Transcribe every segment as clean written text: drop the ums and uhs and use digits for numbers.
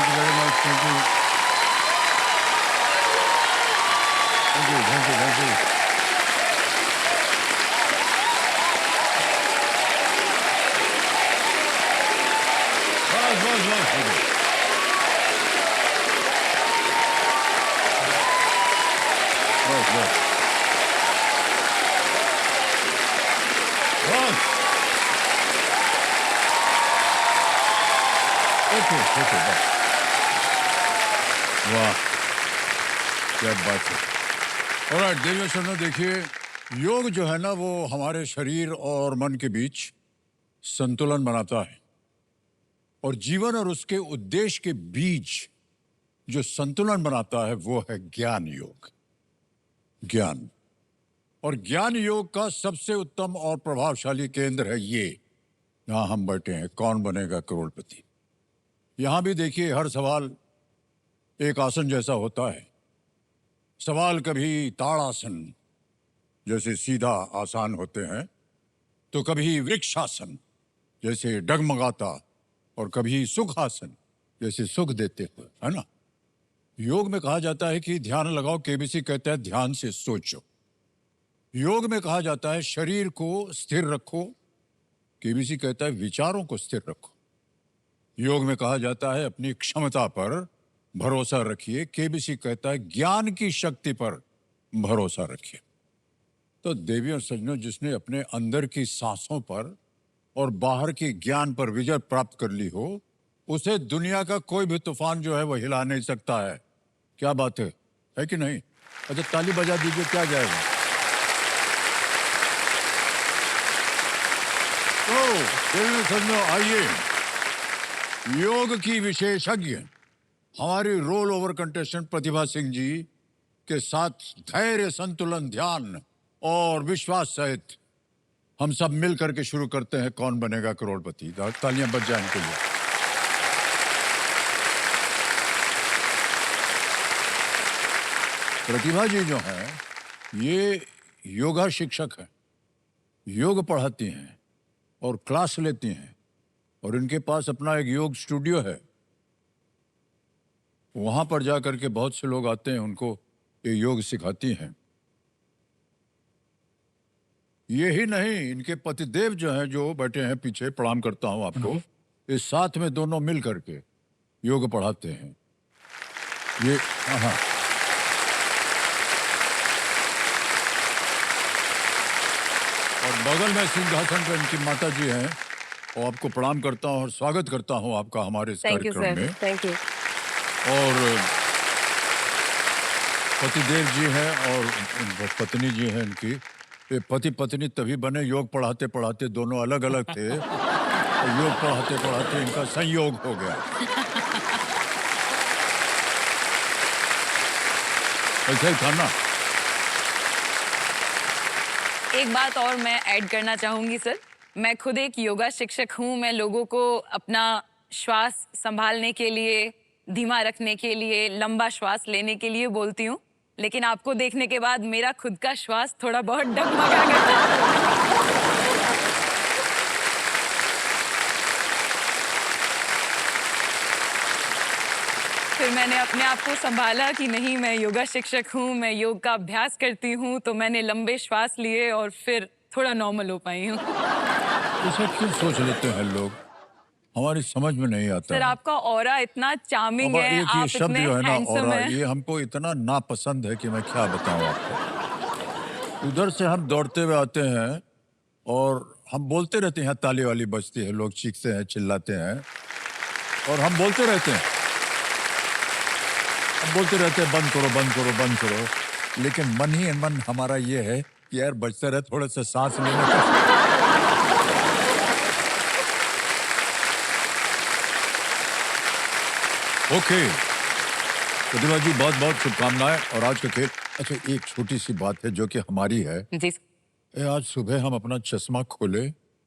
Thank you very much, thank you, thank you, thank you, thank you. बस बस बस हो गया। बस बस बस। ओके ओके बस। वाह, क्या बात है। ऑलराइट देवियों सुनो, देखिए, योग जो है ना वो हमारे शरीर और मन के बीच संतुलन बनाता है, और जीवन और उसके उद्देश्य के बीच जो संतुलन बनाता है वो है ज्ञान योग। ज्ञान, और ज्ञान योग का सबसे उत्तम और प्रभावशाली केंद्र है ये, यहाँ हम बैठे हैं, कौन बनेगा करोड़पति। यहाँ भी देखिए, हर सवाल एक आसन जैसा होता है। सवाल कभी ताड़ासन जैसे सीधा आसान होते हैं, तो कभी वृक्षासन जैसे डगमगाता, और कभी सुखासन जैसे सुख देते हुए, है ना। योग में कहा जाता है कि ध्यान लगाओ, केबीसी कहता है ध्यान से सोचो। योग में कहा जाता है शरीर को स्थिर रखो, केबीसी कहता है विचारों को स्थिर रखो। योग में कहा जाता है अपनी क्षमता पर भरोसा रखिए, केबीसी कहता है ज्ञान की शक्ति पर भरोसा रखिए। तो देवी और सज्जनों, जिसने अपने अंदर की सांसों पर और बाहर की ज्ञान पर विजय प्राप्त कर ली हो, उसे दुनिया का कोई भी तूफान जो है वो हिला नहीं सकता है। क्या बात है कि नहीं? अच्छा, ताली बजा दीजिए, क्या जाएगा। तो देवी और सज्जनों, आइए, योग की विशेषज्ञ हमारी roll over contestant Pratibha Singh ji के साथ धैर्य, संतुलन, ध्यान और विश्वास सहित हम सब मिल करके शुरू करते हैं कौन बनेगा करोड़पति। तालियां बज जाए इनके लिए। प्रतिभा जी जो है ये योगा शिक्षक है, योग पढ़ाती हैं और क्लास लेती हैं, और इनके पास अपना एक योग स्टूडियो है। वहां पर जाकर के बहुत से लोग आते हैं, उनको ये योग सिखाती हैं। यही नहीं, इनके पतिदेव जो हैं, जो बैठे हैं पीछे, प्रणाम करता हूं आपको, इस साथ में दोनों मिल करके योग पढ़ाते हैं। ये हाँ, और बगल में सिंहासन पर इनकी माता जी हैं, और आपको प्रणाम करता हूं और स्वागत करता हूं आपका हमारे इस कार्यक्रम में। Thank you. और पतिदेव जी हैं और पत्नी जी हैं इनकी। ये पति पत्नी तभी बने, योग पढ़ाते पढ़ाते दोनों अलग अलग थे, और योग पढ़ाते पढ़ाते इनका संयोग हो गया। ऐसा ही था ना। एक बात और मैं ऐड करना चाहूंगी सर, मैं खुद एक योगा शिक्षक हूँ। मैं लोगों को अपना श्वास संभालने के लिए, धीमा रखने के लिए, लंबा श्वास लेने के लिए बोलती हूँ, लेकिन आपको देखने के बाद मेरा खुद का श्वास थोड़ा बहुत डगमगा गया। फिर मैंने अपने आप को संभाला कि नहीं, मैं योगा शिक्षक हूँ, मैं योग का अभ्यास करती हूँ, तो मैंने लंबे श्वास लिए और फिर थोड़ा नॉर्मल हो पाई हूँ। ऐसा क्यों सोच लेते हैं लोग, हमारी समझ में नहीं आता सर है। आपका ऑरा इतना चार्मिंग अब है, एक ये आप शब्द इतने जो है ना, हैंडसम और है। ये हमको इतना नापसंद है कि मैं क्या बताऊं आपको। उधर से हम दौड़ते हुए आते हैं और हम बोलते रहते हैं, ताली वाली बजती है, लोग चीखते हैं, चिल्लाते हैं, और हम बोलते रहते हैं, बंद करो बंद करो बंद करो, लेकिन मन ही मन हमारा ये है कि यार बजते रहे, थोड़ा सा सांस लेने का। ओके, प्रतिभा जी बहुत बहुत शुभकामनाएं। और आज का खेल, अच्छा एक छोटी सी बात है जो कि हमारी है। जी आज सुबह हम अपना चश्मा खोले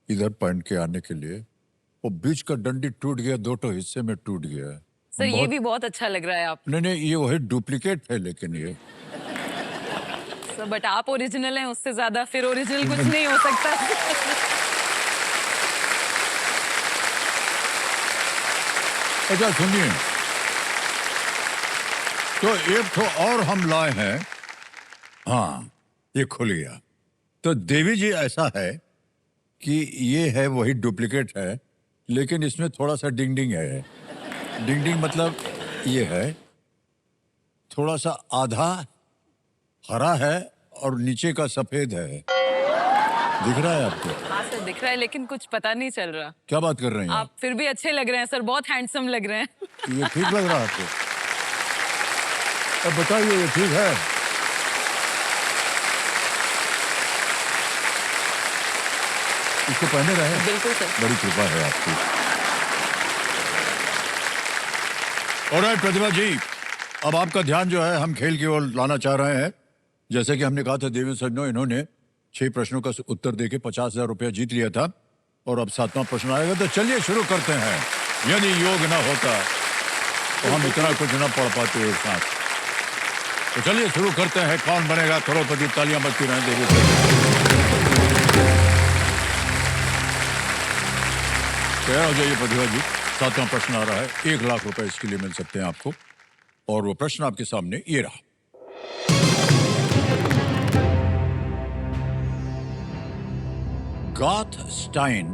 इधर पहन के आने के लिए, वो बीच का डंडी टूट गया, दो तो हिस्से में टूट गया है। सर, ये भी बहुत अच्छा लग रहा है आप। नहीं, ये वही डुप्लीकेट है, लेकिन ये सर बट आप ओरिजिनल हैं, उससे ज्यादा फिर ओरिजिनल कुछ नहीं हो सकता। अच्छा सुनिए, तो एक तो और हम लाए हैं। हाँ, ये खुल गया। तो देवी जी ऐसा है कि ये है वही डुप्लीकेट है, लेकिन इसमें थोड़ा सा डिंग डिंग है। डिंग डिंग मतलब ये है, थोड़ा सा आधा हरा है और नीचे का सफेद है। दिख रहा है आपको? हाँ सर, दिख रहा है लेकिन कुछ पता नहीं चल रहा। क्या बात कर रहे हैं आप फिर भी अच्छे लग रहे हैं सर, बहुत हैंडसम लग रहे हैं। ये ठीक लग रहा है आपको? अब बताइए, ये ठीक है? इसको पहने रहे? बिल्कुल सर। बड़ी कृपा है आपकी। ऑलराइट प्रतिभा जी, अब आपका ध्यान जो है हम खेल की ओर लाना चाह रहे हैं। जैसे कि हमने कहा था देवी सज्जनों, इन्होंने 6 प्रश्नों का उत्तर देके 50,000 रुपया जीत लिया था और अब 7वां प्रश्न आएगा। तो चलिए शुरू करते हैं। यदि योग ना होता तो हम इतना कुछ ना पढ़ पाते एक साथ। तो चलिए शुरू करते हैं। कौन बनेगा करोड़पति? तालियां बजती रहें देवी सज्जनों। तैयार हो जाइए प्रतिभा जी। 7वां प्रश्न आ रहा है। 1 लाख रुपए इसके लिए मिल सकते हैं आपको। और वो प्रश्न आपके सामने ये रहा। गाथ स्टाइन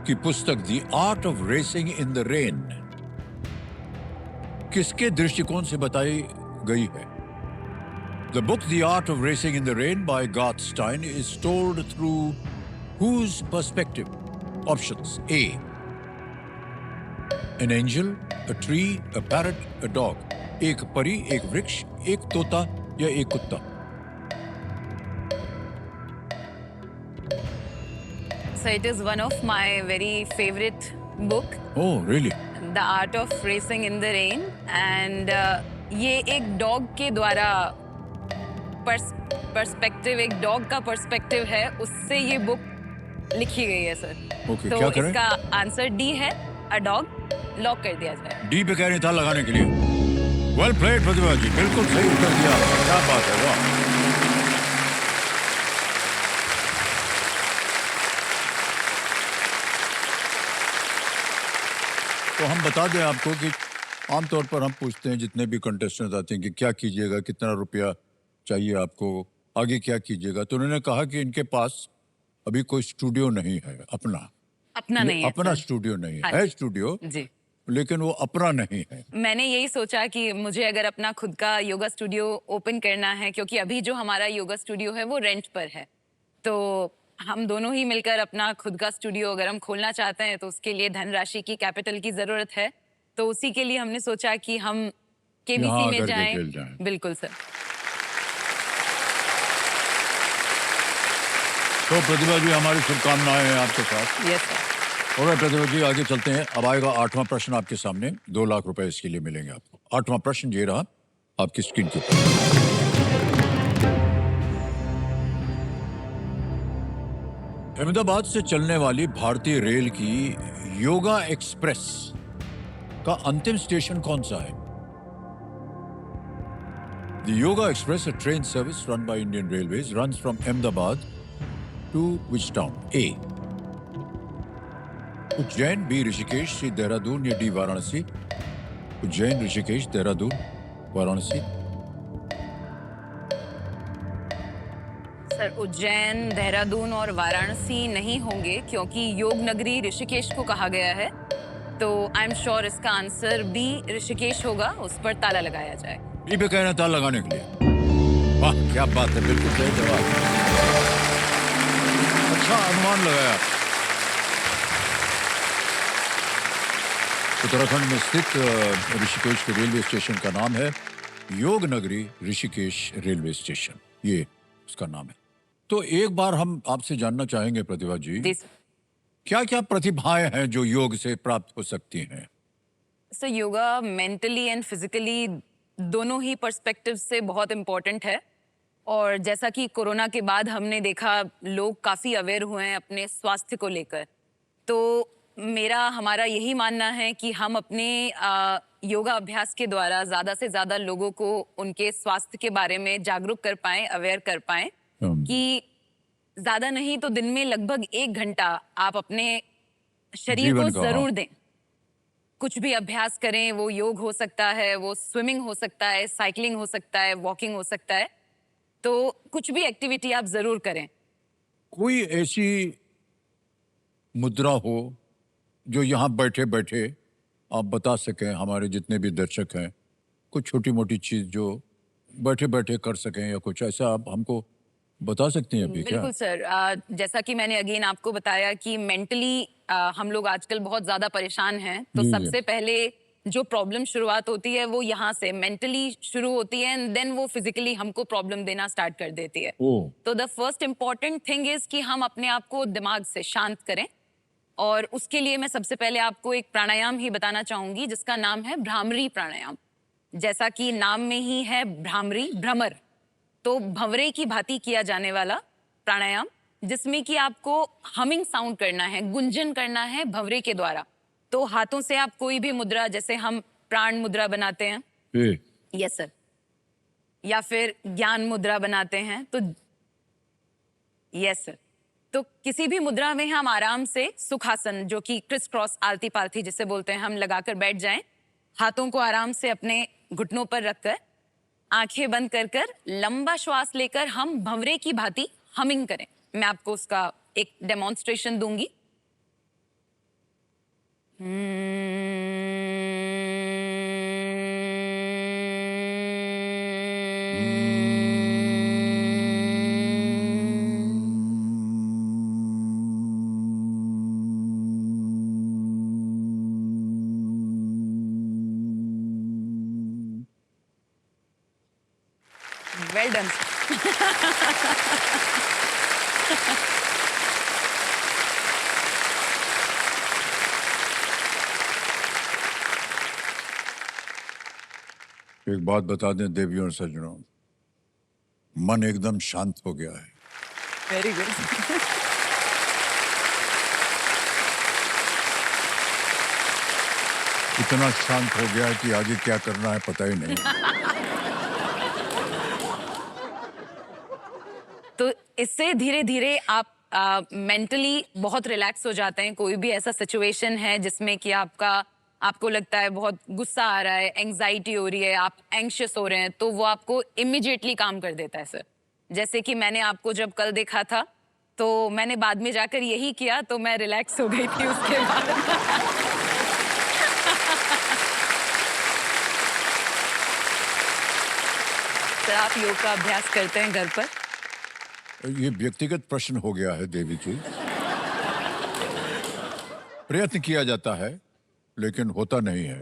की पुस्तक the art of racing in the rain किसके दृष्टिकोण से बताई गई है? The book the art of racing in the rain by Garth Stein is told through whose perspective? Options: A, an angel, a tree, a parrot, a dog. एक परी, एक वृक्ष, एक तोता या एक कुत्ता? So it is one of my very favorite book, Oh, really? The Art of Racing in the Rain, and ये एक डॉग के द्वारा पर्सपेक्टिव, एक डॉग का पर्सपेक्टिव है, उससे ये बुक लिखी गई है सर। Okay, तो क्या करें? इसका आंसर डी है, अ डॉग। लॉक कर दिया जाए। डी पे कह रहे था लगाने के लिए। वेल प्लेड प्रतिभा जी, बिल्कुल सही उत्तर दिया। क्या बात है, वाह। तो हम बता दें आपको कि आमतौर पर हम पूछते हैं जितने भी कंटेस्टेंट आते हैं कि क्या कीजिएगा, कितना रुपया चाहिए आपको, आगे क्या कीजिएगा। तो उन्होंने कहा कि इनके पास अभी कोई स्टूडियो नहीं है अपना। अपना नहीं है अपना सर। स्टूडियो नहीं हाँ है, जी। स्टूडियो, जी, लेकिन वो अपना नहीं है। मैंने यही सोचा कि मुझे अगर अपना खुद का योगा स्टूडियो ओपन करना है, क्योंकि अभी जो हमारा योगा स्टूडियो है वो रेंट पर है, तो हम दोनों ही मिलकर अपना खुद का स्टूडियो अगर हम खोलना चाहते हैं तो उसके लिए धनराशि की, कैपिटल की जरूरत है। तो उसी के लिए हमने सोचा कि हम केबीसी यहाँ में आकर के जाएं। खेल जाएं। बिल्कुल सर। तो प्रतिभा जी, हमारी शुभकामनाएं हैं आपके साथ। Yes sir. और प्रतिभा जी आगे चलते हैं। अब आएगा 8वां प्रश्न आपके सामने। 2 लाख रुपए इसके लिए मिलेंगे आपको। 8वां प्रश्न ये रहा आपकी स्क्रीन के ऊपर। अहमदाबाद से चलने वाली भारतीय रेल की योगा एक्सप्रेस का अंतिम स्टेशन कौन सा है? The Yoga Express, a train service run by Indian Railways, runs from Ahmedabad to which town? A, Ujjain, B, Rishikesh, C, Dehradun या D, वाराणसी? उज्जैन, ऋषिकेश, देहरादून, वाराणसी? सर, उज्जैन, देहरादून और वाराणसी नहीं होंगे, क्योंकि योग नगरी ऋषिकेश को कहा गया है। तो आई एम श्योर इसका आंसर बी, ऋषिकेश होगा। उस पर ताला लगाया जाए। बी पे कहना ताला लगाने के लिए। वाह, क्या बात है, बिल्कुल सही जवाब। अच्छा अनुमान लगाया। उत्तराखंड में स्थित ऋषिकेश के रेलवे स्टेशन का नाम है योग नगरी ऋषिकेश रेलवे स्टेशन, ये उसका नाम है। तो एक बार हम आपसे जानना चाहेंगे प्रतिभा जी, जी सर। क्या क्या प्रतिभाएं हैं जो योग से प्राप्त हो सकती हैं? सो योगा मेंटली एंड फिजिकली दोनों ही पर्सपेक्टिव से बहुत इम्पोर्टेंट है। और जैसा कि कोरोना के बाद हमने देखा, लोग काफ़ी अवेयर हुए हैं अपने स्वास्थ्य को लेकर। तो हमारा यही मानना है कि हम अपने योगा अभ्यास के द्वारा ज़्यादा से ज़्यादा लोगों को उनके स्वास्थ्य के बारे में जागरूक कर पाएं, अवेयर कर पाएं, कि ज़्यादा नहीं तो दिन में लगभग 1 घंटा आप अपने शरीर को जीवन का, हाँ। ज़रूर दें। कुछ भी अभ्यास करें, वो योग हो सकता है, वो स्विमिंग हो सकता है, साइकिलिंग हो सकता है, वॉकिंग हो सकता है। तो कुछ भी एक्टिविटी आप ज़रूर करें। कोई ऐसी मुद्रा हो जो यहाँ बैठे बैठे आप बता सकें, हमारे जितने भी दर्शक हैं, कुछ छोटी मोटी चीज जो बैठे बैठे कर सकें, या कुछ ऐसा आप हमको बता सकती हैं अभी क्या? बिल्कुल सर। जैसा कि मैंने अगेन आपको बताया कि मेंटली हम लोग आजकल बहुत ज़्यादा परेशान हैं। तो जी जी। सबसे पहले जो प्रॉब्लम शुरुआत होती है वो यहाँ से मेंटली शुरू होती है, एंड देन वो फिजिकली हमको प्रॉब्लम देना स्टार्ट कर देती है। ओ। तो the first important thing is कि हम अपने आप को दिमाग से शांत करें। और उसके लिए मैं सबसे पहले आपको एक प्राणायाम ही बताना चाहूंगी जिसका नाम है भ्रामरी प्राणायाम। जैसा कि नाम में ही है भ्रामरी, भ्रमर, तो भंवरे की भांति किया जाने वाला प्राणायाम, जिसमें कि आपको हमिंग साउंड करना है, गुंजन करना है भंवरे के द्वारा। तो हाथों से आप कोई भी मुद्रा, जैसे हम प्राण मुद्रा बनाते हैं, ए, यस सर, या फिर ज्ञान मुद्रा बनाते हैं, तो यस सर, तो किसी भी मुद्रा में हम आराम से सुखासन, जो कि क्रिस क्रॉस आलती पालथी जिसे बोलते हैं, हम लगाकर बैठ जाएं। हाथों को आराम से अपने घुटनों पर रखकर, आंखें बंद कर कर लंबा श्वास लेकर हम भंवरे की भांति हमिंग करें। मैं आपको उसका एक डेमोन्स्ट्रेशन दूंगी। Well done. एक बात बता दें देवियों और सज्जनों, मन एकदम शांत हो गया है। Very good. इतना शांत हो गया है कि आगे क्या करना है पता ही नहीं। तो इससे धीरे धीरे आप मेंटली बहुत रिलैक्स हो जाते हैं। कोई भी ऐसा सिचुएशन है जिसमें कि आपको लगता है बहुत गुस्सा आ रहा है, एंग्जाइटी हो रही है, आप एंग्शियस हो रहे हैं, तो वो आपको इमिडिएटली काम कर देता है सर। जैसे कि मैंने आपको जब कल देखा था, तो मैंने बाद में जाकर यही किया, तो मैं रिलैक्स हो गई थी उसके बाद। सर, आप योग का अभ्यास करते हैं घर पर? ये व्यक्तिगत प्रश्न हो गया है देवी जी। प्रयत्न किया जाता है लेकिन होता नहीं है।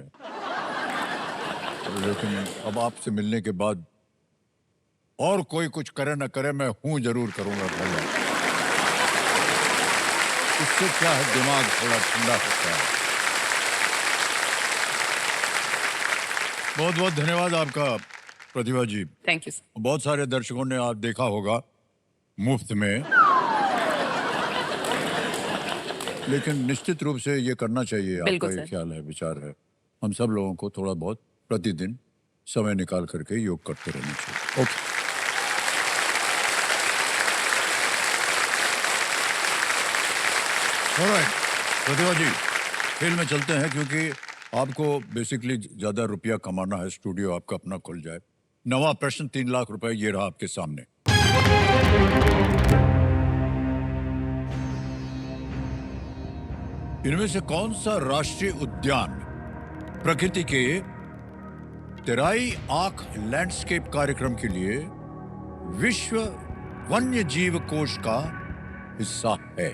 लेकिन अब आपसे मिलने के बाद और कोई कुछ करे ना करे, मैं हूं जरूर करूंगा भैया। इससे क्या है, दिमाग थोड़ा ठंडा होता है। बहुत बहुत धन्यवाद आपका Pratibha ji. Thank you sir. बहुत सारे दर्शकों ने आप देखा होगा मुफ्त में, लेकिन निश्चित रूप से ये करना चाहिए। आपका बिल्कुल ये सर। ख्याल है, विचार है, हम सब लोगों को थोड़ा बहुत प्रतिदिन समय निकाल करके योग करते रहना चाहिए। ओके। ऑलराइट प्रतिभा जी, खेल में चलते हैं, क्योंकि आपको बेसिकली ज्यादा रुपया कमाना है, स्टूडियो आपका अपना खुल जाए। नवा प्रश्न, 3 लाख रुपए, ये रहा आपके सामने। इनमें से कौन सा राष्ट्रीय उद्यान प्रकृति के तेराई आंख लैंडस्केप कार्यक्रम के लिए विश्व वन्य जीव कोष का हिस्सा है?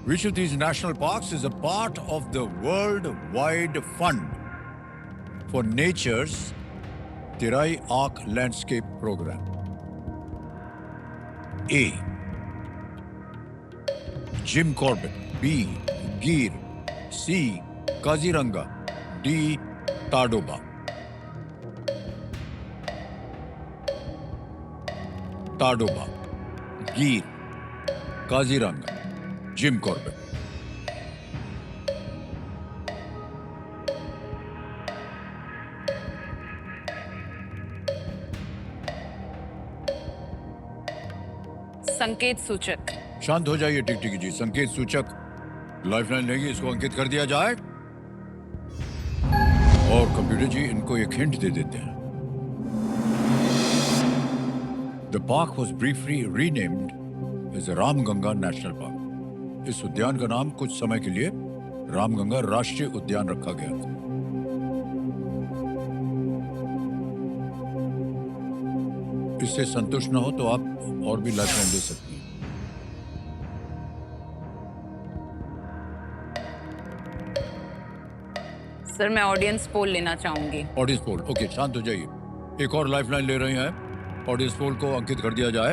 Which of these national parks is a part of the World-wide Fund for Nature's Terai Arc Landscape Program? A. Jim Corbett. B. Gir. C. Kaziranga. D. Tadoba. Tadoba, Gir, Kaziranga, Jim Corbett. संकेत सूचक। शांत हो जाइए टिकटिकी जी। संकेत सूचक lifeline लेंगे, इसको अंकित कर दिया जाए। और कंप्यूटर जी इनको एक हिंट दे देते हैं। The park was briefly renamed as Ramganga national park. इस उद्यान का नाम कुछ समय के लिए रामगंगा राष्ट्रीय उद्यान रखा गया था। इससे संतुष्ट न हो तो आप और भी लाइफलाइन दे सकती हैं। सर मैं ऑडियंस पोल लेना चाहूंगी। ऑडियंस पोल, ओके, शांत हो जाइए। एक और लाइफलाइन ले रहे हैं। ऑडियंस पोल को अंकित कर दिया जाए।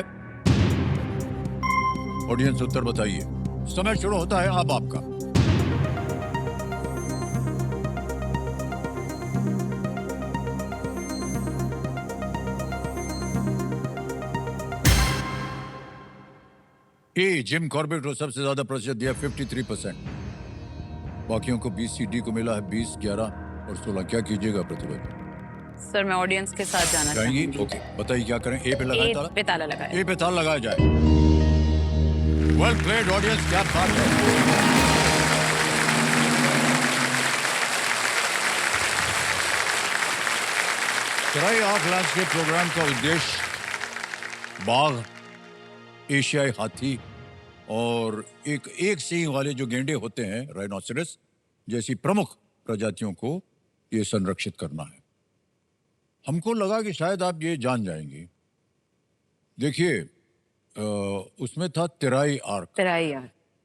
ऑडियंस उत्तर बताइए। समय शुरू होता है अब आपका। ए जिम कॉर्बेट को सबसे ज्यादा प्रतिशत दिया, 53%। बाकियों को 20 CD को मिला है 20, 11 और 16। क्या कीजिएगा प्रतिभा जी? सर मैं ऑडियंस के साथ जाना जाएंगी? चाहूंगी। ओके, बताइए क्या करें। ए पे लगाएं ताला? पे ताला लगाए। ए पे ताला लगाया जाए। वेल प्लेड ऑडियंस, क्या बात है। ट्राई आर्क लैंडस्केप प्रोग्राम का उद्देश्य बाघ, एशियाई हाथी और एक सींग वाले जो गेंडे होते हैं, राइनोसेरस जैसी प्रमुख प्रजातियों को ये संरक्षित करना है। हमको लगा कि शायद आप ये जान जाएंगी। देखिए, उसमें था तेराई आर्क।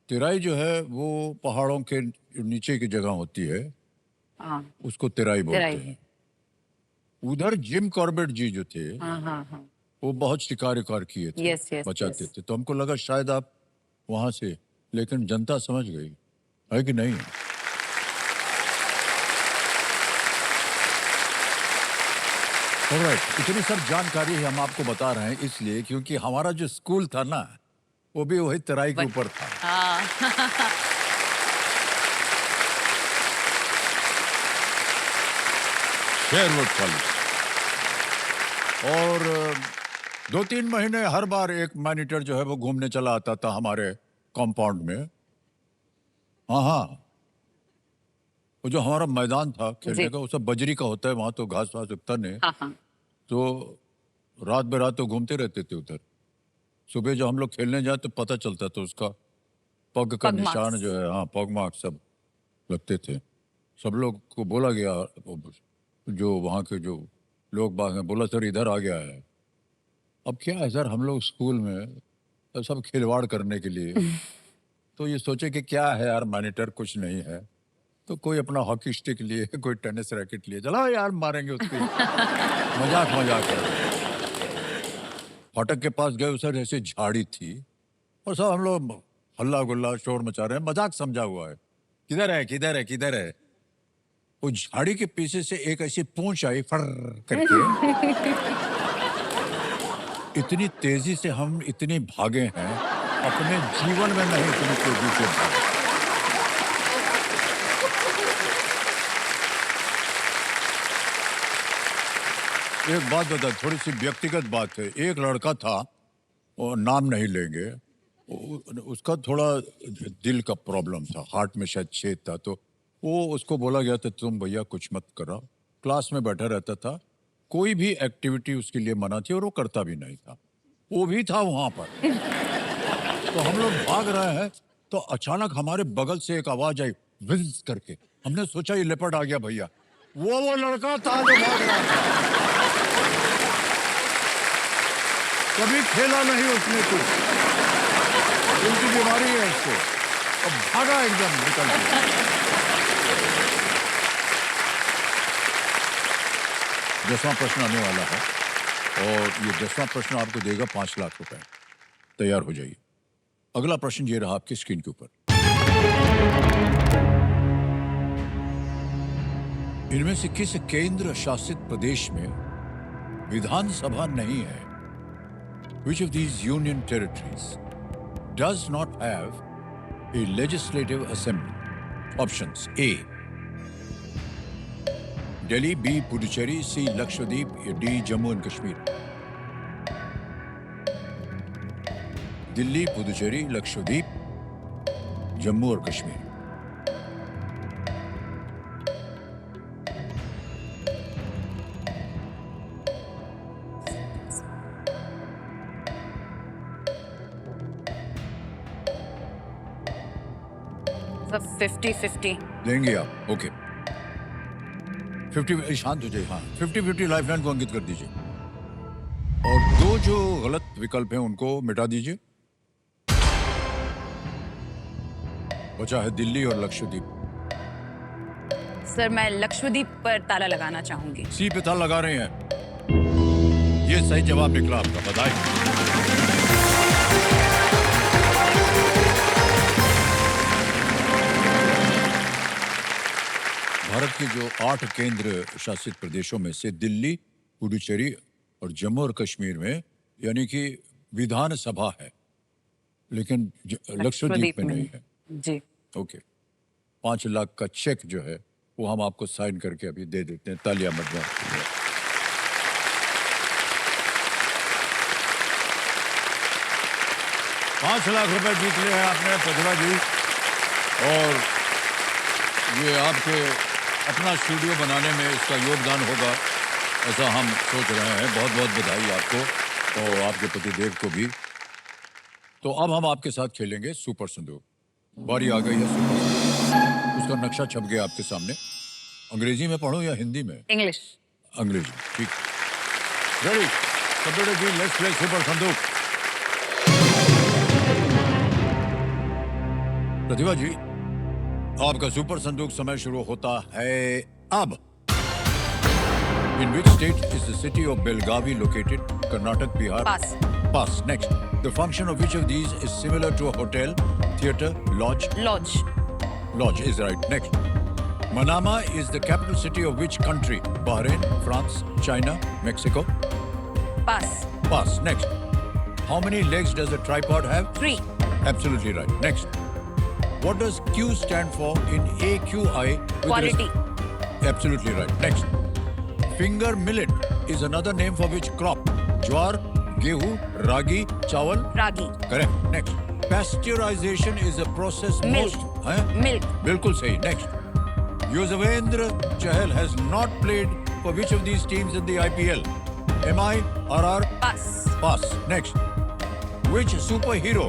तेराई जो है वो पहाड़ों के नीचे की जगह होती है, उसको तेराई बोलते हैं। उधर जिम कॉर्बेट जी जो थे, वो बहुत शिकार किए थे, बचाते थे। तो हमको लगा शायद आप वहां से, लेकिन जनता समझ गई है कि नहीं। ऑलराइट, इतनी सब जानकारी हम आपको बता रहे हैं इसलिए क्योंकि हमारा जो स्कूल था ना, वो भी वही तराई के ऊपर था। Sherwood college. और 2-3 महीने हर बार एक मॉनिटर जो है वो घूमने चला आता था हमारे कंपाउंड में। हाँ, वो जो हमारा मैदान था खेलने का, वो सब बजरी का होता है, वहां तो घास वास उगता नहीं। तो रात बेरात तो घूमते रहते थे उधर। सुबह जब हम लोग खेलने जाए तो पता चलता था उसका पग का निशान जो है, हाँ, पग मार्क सब लगते थे। सब लोग को बोला गया, जो वहाँ के जो लोग बाग हैं, बोला सर इधर आ गया है। अब क्या है सर, हम लोग स्कूल में सब खिलवाड़ करने के लिए तो ये सोचे कि क्या है यार, मॉनिटर कुछ नहीं है, तो कोई अपना हॉकी स्टिक लिए, कोई टेनिस रैकेट लिए, चला यार मारेंगे उसकी। मजाक फाटक के पास गए, सर ऐसे झाड़ी थी और सब हम लोग हल्ला गुल्ला शोर मचा रहे हैं, मजाक समझा हुआ है। किधर है किधर है किधर है? वो झाड़ी के पीछे से एक ऐसी पूंछ आई फर करके। इतनी तेजी से हम इतनी भागे हैं, अपने जीवन में नहीं इतनी तेजी से भागे। एक बात बता, थोड़ी सी व्यक्तिगत बात है। एक लड़का था, वो नाम नहीं लेंगे, उसका थोड़ा दिल का प्रॉब्लम था, हार्ट में शायद छेद था। तो वो उसको बोला गया था तुम भैया कुछ मत करो। क्लास में बैठा रहता था, कोई भी एक्टिविटी उसके लिए मना थी और वो करता भी नहीं था। वो भी था वहां पर। तो हम लोग भाग रहे हैं तो अचानक हमारे बगल से एक आवाज आई विज करके। हमने सोचा ये लेपर्ड आ गया भैया। वो लड़का था जो भाग रहा था। कभी खेला नहीं उसने कुछ, उनकी बीमारी है इसको। अब भागा एकदम निकल के। 10वां प्रश्न आने वाला है और ये 10वां प्रश्न आपको देगा 5 लाख रुपए। तैयार हो जाइए। अगला प्रश्न ये रहा आपकी स्क्रीन के ऊपर। इनमें से किस केंद्र शासित प्रदेश में विधानसभा नहीं है? Which of these union territories does not have a legislative assembly? Options: A. Delhi, B. Puducherry, C. Lakshadweep, D. Jammu and Kashmir. Delhi, Puducherry, Lakshadweep, Jammu और कश्मीर। सर 50-50। देंगे आप? ओके, 50 शांत हो जाइए। हाँ, 50-50 लाइफलाइन को अंकित कर दीजिए और दो जो गलत विकल्प हैं उनको मिटा दीजिए। बचा है दिल्ली और लक्षद्वीप। सर मैं लक्षद्वीप पर ताला लगाना चाहूंगी। सी पे ताला लगा रहे हैं। ये सही जवाब निकला आपका, बधाई। भारत के जो 8 केंद्र शासित प्रदेशों में से दिल्ली, पुडुचेरी और जम्मू और कश्मीर में यानी कि विधानसभा है, लेकिन लक्षद्वीप में नहीं है। जी। ओके, 5 लाख का चेक जो है वो हम आपको साइन करके अभी दे देते हैं। तालियां बजाएं। 5 लाख रुपए जीत लिए हैं आपने प्रतिभा जी, और ये आपके अपना स्टूडियो बनाने में इसका योगदान होगा ऐसा हम सोच रहे हैं। बहुत बहुत बधाई आपको और आपके पतिदेव को भी। तो अब हम आपके साथ खेलेंगे सुपर संदूक। बारी आ गई है सुपर संदूक। उसका नक्शा छप गया आपके सामने। अंग्रेजी में पढ़ूं या हिंदी में? इंग्लिश। अंग्रेजी, ठीक। Ready computer ji, let's play super संदूक। प्रतिभा जी, आपका सुपर संदूक समय शुरू होता है अब। In which state is the city of Belgavi located? Karnataka, Bihar. Pass. Pass. Next. The function of which of these is similar to a hotel, theater, lodge? Lodge. Lodge is right. Next. Manama is the capital city of which country? Bahrain, France, China, Mexico? Pass. Pass. Next. How many legs does a tripod have? 3। Absolutely right. Next. What does Q stand for in AQI? with Quality. Absolutely right. Next. Finger millet is another name for which crop? Jwar, gehu, ragi, chawal? Ragi. Correct. Next. Pasteurization is a process Milk. most... हैं? Milk. बिल्कुल सही. Next. Yuzvendra Chahal has not played for which of these teams in the IPL? MI, RR? Pass. Pass. Next. Which superhero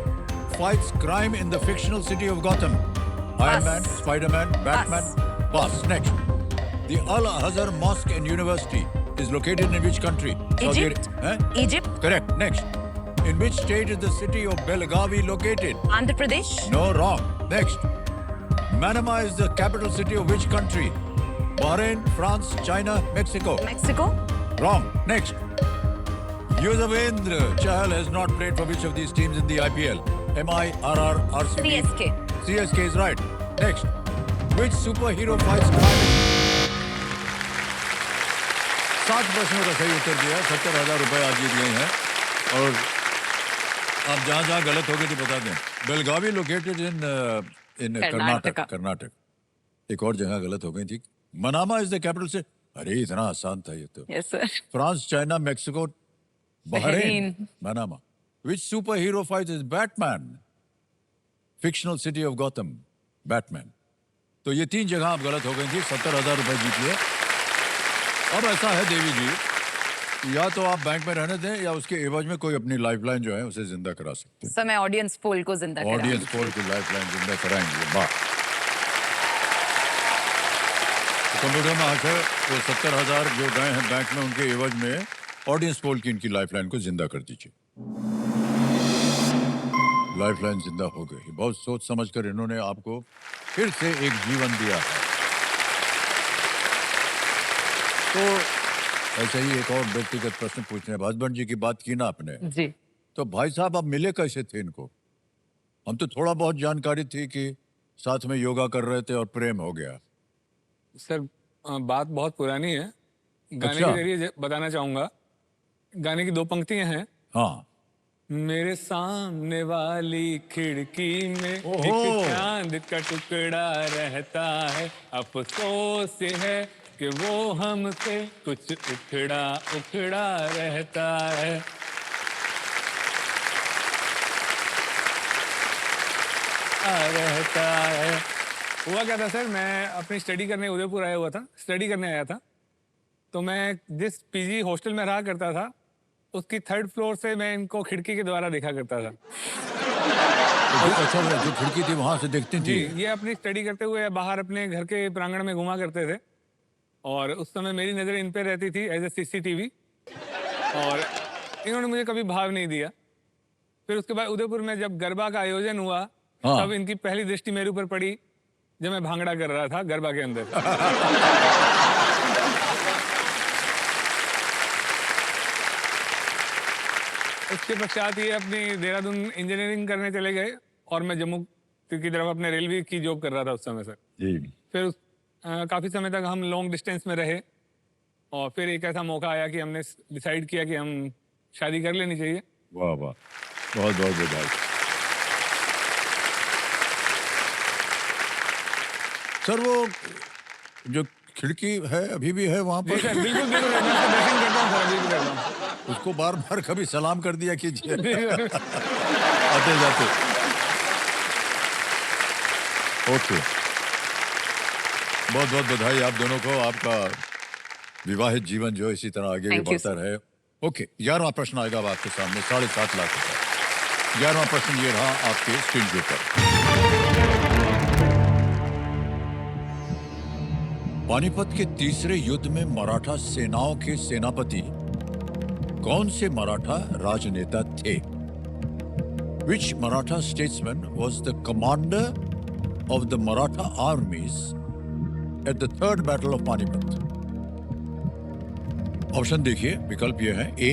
fights crime in the fictional city of Gotham? Iron Pass. Man, Spider-Man, Batman? Pass. Next. The Al-Azhar Mosque and University is located in which country? Saudi Egypt. Arabia. Egypt। Correct. Next. In which state is the city of Belgavi located? Andhra Pradesh. No, wrong. Next. Manama is the capital city of which country? Bahrain, France, China, Mexico? Mexico. Wrong. Next. Yuzvendra Chahal has not played for which of these teams in the IPL? MI, RR, RCB? CSK। CSK is right. Next. Which superhero fights crime? 7 प्रश्नों का सही उत्तर दिया। 70,000 रुपए आप जीत गए हैं। और आप जहाँ जहाँ गलत हो गए थे बता दें। Belagavi located in Karnataka. कर्नाटक। एक और जगह गलत हो गई थी। मनामा इज द कैपिटल से। अरे इतना आसान था ये तो। Yes sir. France, China, Mexico, Bahrain, Manama. Which superhero fights is Batman? Fictional city of Gotham, Batman. तो ये 3 जगह आप गलत हो गई थी। 70,000 रुपए जीतिए। अब ऐसा है देवी जी, या तो आप बैंक में रहने दें या उसके एवज में कोई अपनी लाइफलाइन जो है उसे जिंदा करा सकते हैं। सर मैं ऑडियंस पोल को जिंदा कराऊंगी। ऑडियंस पोल की लाइफलाइन जिंदा कराएंगे। वाह। तो कंप्यूटर में आकर वो 70,000 जो गए हैं बैंक में उनके एवज में ऑडियंस पोल की इनकी लाइफलाइन को जिंदा कर दीजिए। लाइफलाइन जिंदा हो गई। बहुत सोच समझकर इन्होंने आपको फिर से एक जीवन दिया है। तो ऐसे ही एक और व्यक्तिगत प्रश्न पूछने हैं। हस्बैंड जी की बात की ना आपने, जी। तो भाई साहब आप मिले कैसे थे इनको? हम तो थोड़ा बहुत जानकारी थी कि साथ में योगा कर रहे थे और प्रेम हो गया। सर बात बहुत पुरानी है। गाने अच्छा। के जरिए बताना चाहूंगा। गाने की 2 पंक्तियां हैं। हाँ। मेरे सामने वाली खिड़की में ओहो। एक चांद का टुकड़ा रहता है, अफसोस है कि वो हमसे कुछ उखड़ा उखड़ा रहता है। रहता है। हुआ क्या था सर, मैं अपनी स्टडी करने उदयपुर आया हुआ था, स्टडी करने आया था। तो मैं जिस पीजी हॉस्टल में रहा करता था उसकी 3rd फ्लोर से मैं इनको खिड़की के द्वारा देखा करता था। अच्छा वो जो खिड़की थी वहां से देखती जी, थी। ये अपनी स्टडी करते हुए बाहर अपने घर के प्रांगण में घुमा करते थे और उस समय मेरी नज़र इन पे रहती थी एज ए सीसीटीवी, और इन्होंने मुझे कभी भाव नहीं दिया। फिर उसके बाद उदयपुर में जब गरबा का आयोजन हुआ, हाँ। तब इनकी पहली दृष्टि मेरे ऊपर पड़ी जब मैं भांगड़ा कर रहा था गरबा के अंदर। उसके पश्चात ये अपनी देहरादून इंजीनियरिंग करने चले गए और मैं जम्मू की तरफ अपने रेलवे की जॉब कर रहा था उस समय सर। जी। फिर काफ़ी समय तक हम लॉन्ग डिस्टेंस में रहे और फिर एक ऐसा मौका आया कि हमने डिसाइड किया कि हम शादी कर लेनी चाहिए। वाह वाह, बहुत बहुत बधाई। सर वो जो खिड़की है अभी भी है वहां जी पर? सर, बिल्कुल बिल्कुल, मैं उसको ड्रेसिंग करता हूँ सर, अभी भी करता हूँ। उसको बार बार कभी सलाम कर दिया कीजिए जी सर। आते जाते। ओके, बहुत बहुत बधाई आप दोनों को, आपका विवाहित जीवन जो है इसी तरह आगे भी Thank you, बढ़ता रहे। ओके, 11वां प्रश्न आएगा अब आपके सामने, 7.5 लाख रुपए। 11वां प्रश्न ये रहा आपके स्क्रीन के ऊपर। पानीपत के तीसरे युद्ध में मराठा सेनाओं के सेनापति कौन से मराठा राजनेता थे? Which Maratha statesman was the commander of the Maratha armies at the Third Battle of Panipat? Option देखिए, विकल्प ये है: ए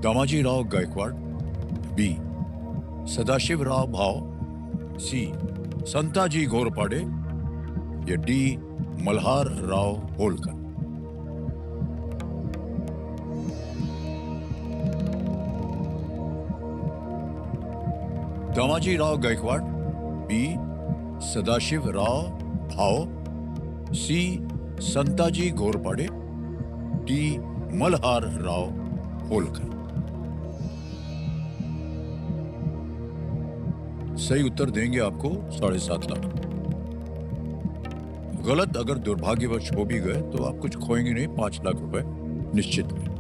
दामाजी राव गायकवाड़, बी सदाशिव राव भाव, सी संताजी घोरपाड़े, या डी मल्हार राव होलकर। दामाजी राव गायकवाड़, बी सदाशिव राव भाव, सी संताजी घोरपाड़े, डी मल्हार राव होलकर। सही उत्तर देंगे आपको 7.5 लाख। गलत अगर दुर्भाग्यवश हो भी गए तो आप कुछ खोएंगे नहीं, 5 लाख रुपए निश्चित है।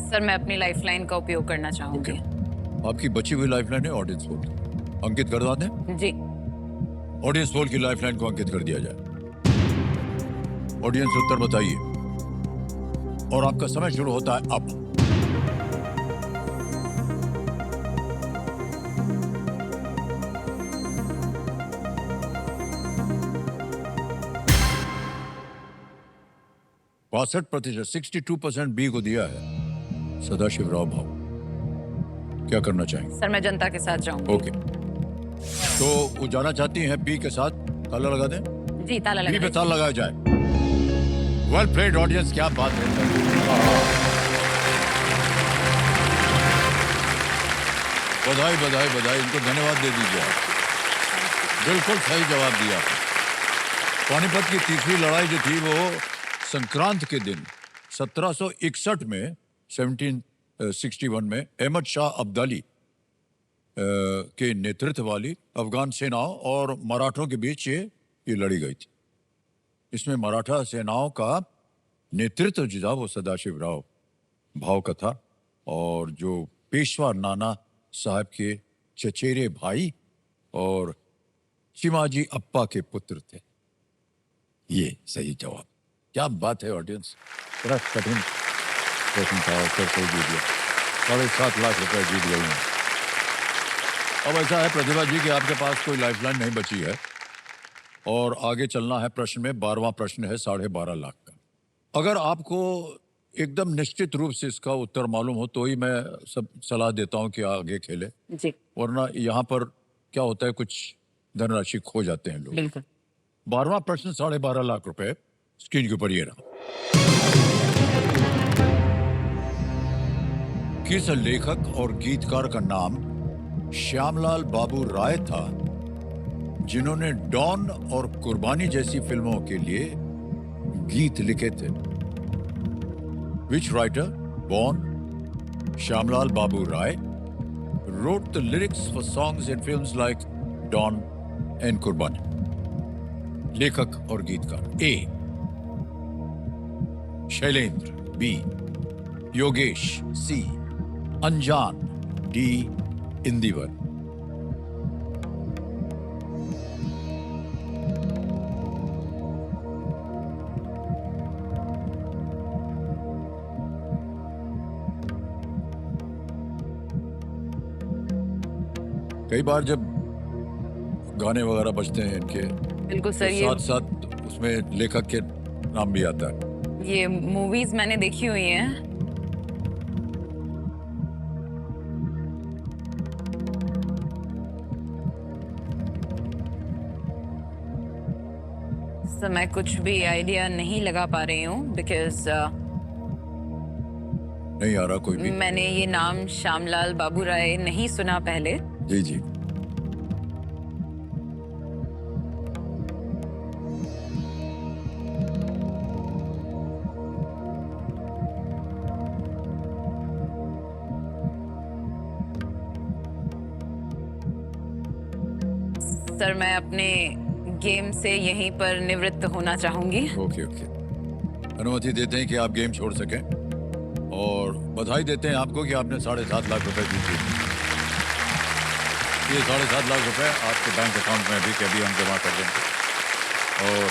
सर मैं अपनी लाइफलाइन का उपयोग करना चाहूंगी। आपकी बची हुई लाइफलाइन है ऑडियंस पोल, अंकित करवा दें। जी। ऑडियंस पोल की लाइफलाइन को अंकित कर दिया जाए। ऑडियंस उत्तर बताइए और आपका समय शुरू होता है अब। बासठ प्रतिशत 62% बी को दिया है सदाशिव राव भाव। क्या करना चाहेंगे? सर मैं जनता के साथ जाऊंगी। ओके, तो वो जाना चाहती हैं बी के साथ, ताला लगा दें। जी ताला बी पे लगा। ताला लगाया जाए। वेल प्लेड ऑडियंस, क्या बात है। बधाई बधाई बधाई, इनको धन्यवाद दे दीजिए आप। बिल्कुल सही जवाब दिया। पानीपत की तीसरी लड़ाई जो थी वो संक्रांत के दिन 1761 में 1761 में अहमद शाह अब्दाली के नेतृत्व वाली अफगान सेनाओं और मराठों के बीच ये लड़ी गई थी। इसमें मराठा सेनाओं का नेतृत्व जो था वो सदाशिव राव भाव का था और जो पेशवा नाना साहब के चचेरे भाई और चिमाजी अप्पा के पुत्र थे। ये सही जवाब। क्या बात है ऑडियंस, बड़ा कठिन प्रश्न था, उत्तर सही दे दिया। 7.5 लाख रुपए जीत गई हैं। अब ऐसा है प्रतिभा जी कि आपके पास कोई लाइफलाइन नहीं बची है और आगे चलना है प्रश्न में। 12वां प्रश्न है 12.5 लाख का। अगर आपको एकदम निश्चित रूप से इसका उत्तर मालूम हो तो ही मैं सब सलाह देता हूं कि आगे खेले, जी वरना यहाँ पर क्या होता है, कुछ धनराशि खो जाते हैं लोग। बिल्कुल। 12वां प्रश्न 12.5 लाख रुपए स्क्रीन के ऊपर ये रहा। किस लेखक और गीतकार का नाम श्यामलाल बाबू राय था जिन्होंने डॉन और कुर्बानी जैसी फिल्मों के लिए गीत लिखे थे? Which writer, born Shyamlal Babu Rai, wrote the lyrics for songs in films like Dawn and Kurbani? लेखक और गीतकार: ए शैलेंद्र, बी, योगेश, सी, अनजान, डी, इंदिवर। कई बार जब गाने वगैरह बजते हैं इनके, बिल्कुल तो सर, ये साथ साथ उसमें लेखक के नाम भी आता है। ये मूवीज मैंने देखी हुई हैं। सर मैं कुछ भी आइडिया नहीं लगा पा रही हूँ बिकॉज नहीं आ रहा कोई भी? मैंने ये नाम श्यामलाल बाबू राय नहीं सुना पहले। जी जी। सर मैं अपने गेम से यहीं पर निवृत्त होना चाहूंगी। ओके ओके, अनुमति देते हैं कि आप गेम छोड़ सकें और बधाई देते हैं आपको कि आपने 7.5 लाख रुपए जीते। ये 7.5 लाख रुपए आपके बैंक अकाउंट में अभी के अभी हम जमा कर देंगे और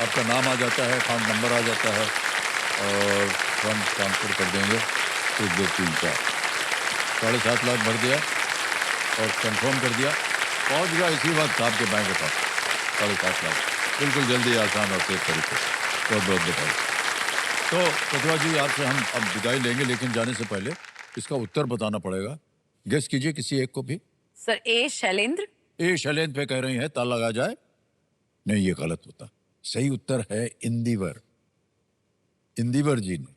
आपका नाम आ जाता है, अकाउंट नंबर आ जाता है और फंड ट्रांसफर कर देंगे। 1 2 3 4 7.5 लाख भर दिया और कंफर्म कर दिया, पहुंच गया इसी वक्त आपके बैंक अकाउंट 7.5 लाख, बिल्कुल जल्दी, आसान और तेज तरीके से। बहुत बहुत बधाई। तो प्रतिभा जी, आपसे हम अब विदाई लेंगे, लेकिन जाने से पहले इसका उत्तर बताना पड़ेगा। गेस कीजिए किसी एक को भी। सर ए शैलेंद्र। ए शैलेंद्र पे कह रही हैं, ताला लगा जाए? नहीं, ये गलत होता। सही उत्तर है इंदिवर। इंदिवर जी ने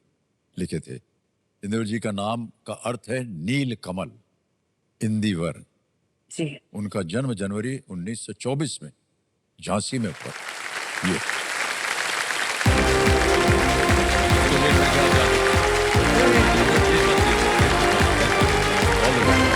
लिखे थे। इंदिवर जी का नाम का अर्थ है नील कमल। इंदिवर। जी। उनका जन्म जनवरी 1924 में झांसी में हुआ। ये तो लेकर के आ जाते। All the best.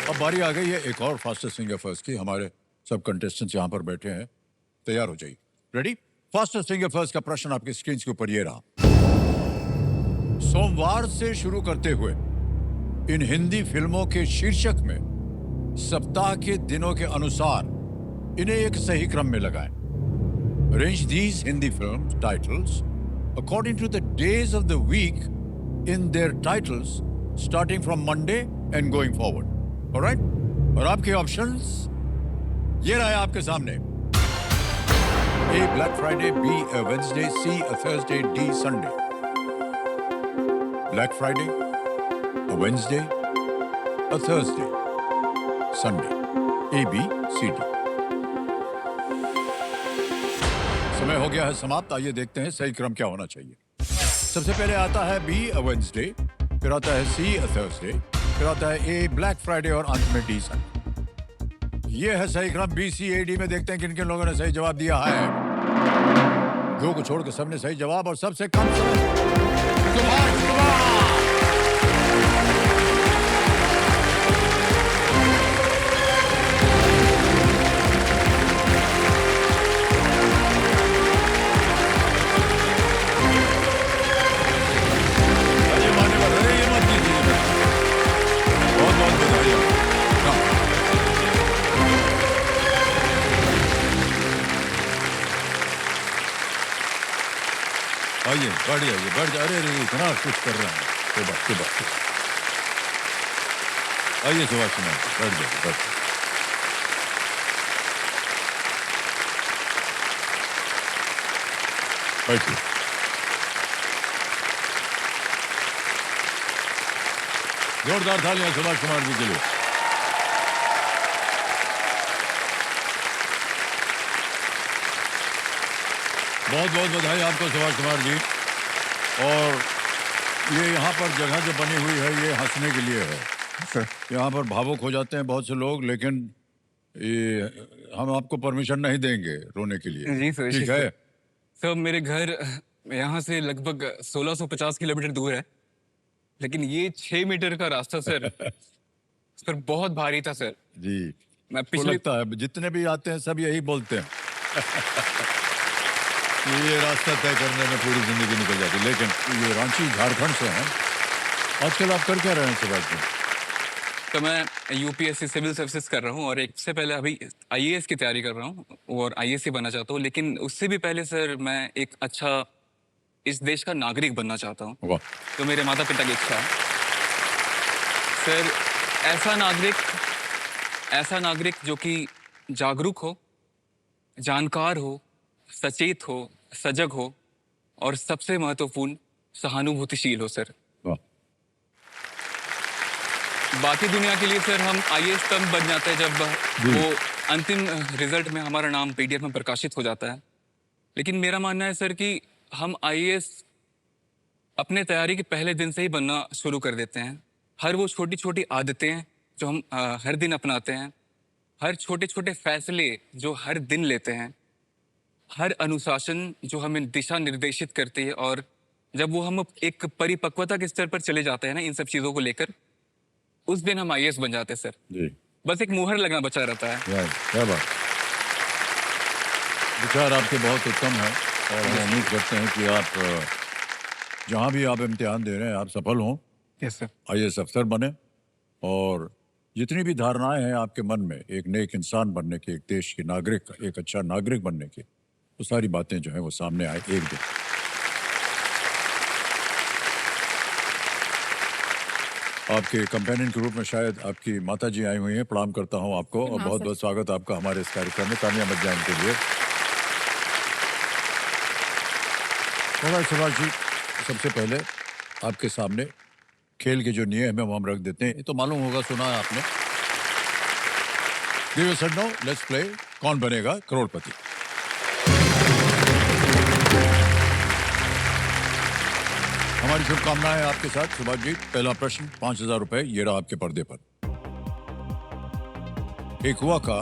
अब बारी आ गई है एक और फास्टेस्ट सिंगर फर्स्ट की। हमारे सब कंटेस्टेंट्स यहाँ पर बैठे हैं, तैयार हो जाइए। रेडी? फास्टेस्ट सिंगर फर्स्ट का प्रश्न आपकी स्क्रीन के ऊपर ये रहा। सोमवार से शुरू करते हुए इन हिंदी फिल्मों के शीर्षक में सप्ताह के दिनों के अनुसार इन्हें एक सही क्रम में लगाएं। Arrange these Hindi film titles according to the days of the week in their titles, starting from Monday and going forward. All right? और आपके ऑप्शंस ये रहे आपके सामने। A. Black Friday, B. A Wednesday, C. A Thursday, D. Sunday. Black Friday, a Wednesday, a Thursday, Sunday. A, B, C, D. समय हो गया है समाप्त। आइए देखते हैं सही क्रम क्या होना चाहिए। सबसे पहले आता है बी, अ वेडनेसडे, फिर आता है सी, अ थर्सडे, फिर आता है ए, ब्लैक फ्राइडे और अंत में डी, संडे। ये है सही क्रम। बी, सी, ए, डी में देखते हैं किन किन लोगों ने सही जवाब दिया है। दो को छोड़कर सबने सही जवाब, और सबसे कम समय सुभाष कुमार। आइए, बढ़ जाइए, बढ़ जा। अरे इतना कुछ कर रहे हैं। सुबह आइए सुभाष कुमार, बढ़ जाइए, बढ़ जाइए। बैठिए। जोरदार तालियां सुभाष कुमार जी के लिए। बहुत बहुत बधाई आपको सुभाष कुमार जी। और ये यहाँ पर जगह जो बनी हुई है ये हंसने के लिए है। यहाँ पर भावुक हो जाते हैं बहुत से लोग, लेकिन ये हम आपको परमिशन नहीं देंगे रोने के लिए। जी सर, ठीक है? सर मेरे घर यहाँ से लगभग 1650 किलोमीटर दूर है, लेकिन ये 6 मीटर का रास्ता सर सर बहुत भारी था सर। जी, मैं को पिछले लगता है जितने भी आते हैं सब यही बोलते हैं कि ये रास्ता तय करने में पूरी जिंदगी निकल जाती है। लेकिन ये रांची झारखंड से हैं, आजकल आप कर क्या रहे हैं सुभाष जी? तो मैं यूपीएससी सिविल सर्विसेज कर रहा हूँ और एक से पहले अभी आईएएस की तैयारी कर रहा हूँ और आईएएस ही बनना चाहता हूँ। लेकिन उससे भी पहले सर मैं एक अच्छा इस देश का नागरिक बनना चाहता हूँ, वाह, तो मेरे माता पिता की इच्छा है। सर ऐसा नागरिक जो कि जागरूक हो, जानकार हो, सचेत हो, सजग हो और सबसे महत्वपूर्ण सहानुभूतिशील हो सर। वाह, बाकी दुनिया के लिए सर हम आईएएस तब बन जाते हैं जब वो अंतिम रिजल्ट में हमारा नाम पीडीएफ में प्रकाशित हो जाता है। लेकिन मेरा मानना है सर कि हम आईएएस अपने तैयारी के पहले दिन से ही बनना शुरू कर देते हैं। हर वो छोटी छोटी आदतें जो हम हर दिन अपनाते हैं, हर छोटे छोटे फैसले जो हर दिन लेते हैं, हर अनुशासन जो हमें दिशा निर्देशित करती है और जब वो हम एक परिपक्वता के स्तर पर चले जाते हैं ना इन सब चीज़ों को लेकर, उस दिन हम आईएएस बन जाते हैं सर। जी, बस एक मुहर लगना बचा रहता है। क्या बात। विचार आपके बहुत उत्तम है और हम उम्मीद करते हैं कि आप जहाँ भी आप इम्तिहान दे रहे हैं आप सफल हों, यस सर। आईएएस अफसर बने और जितनी भी धारणाएं हैं आपके मन में एक नेक इंसान बनने की, एक देश के नागरिक, एक अच्छा नागरिक बनने की, वो सारी बातें जो हैं वो सामने आए एक दिन। आपके कंपेनियन के रूप में शायद आपकी माता जी आई हुई हैं, प्रणाम करता हूं आपको और हाँ, बहुत सर। बहुत स्वागत आपका हमारे इस कार्यक्रम में। तानिया मत जाए के लिए। और सुभाष जी, सबसे पहले आपके सामने खेल के जो नियम है वो हम रख देते हैं। ये तो मालूम होगा, सुना है आपने। लेट्स प्ले कौन बनेगा करोड़पति। हमारी शुभकामनाएं आपके साथ सुभाष जी। पहला प्रश्न 5,000 रुपए, ये रहा आपके पर्दे पर। ठेकुआ का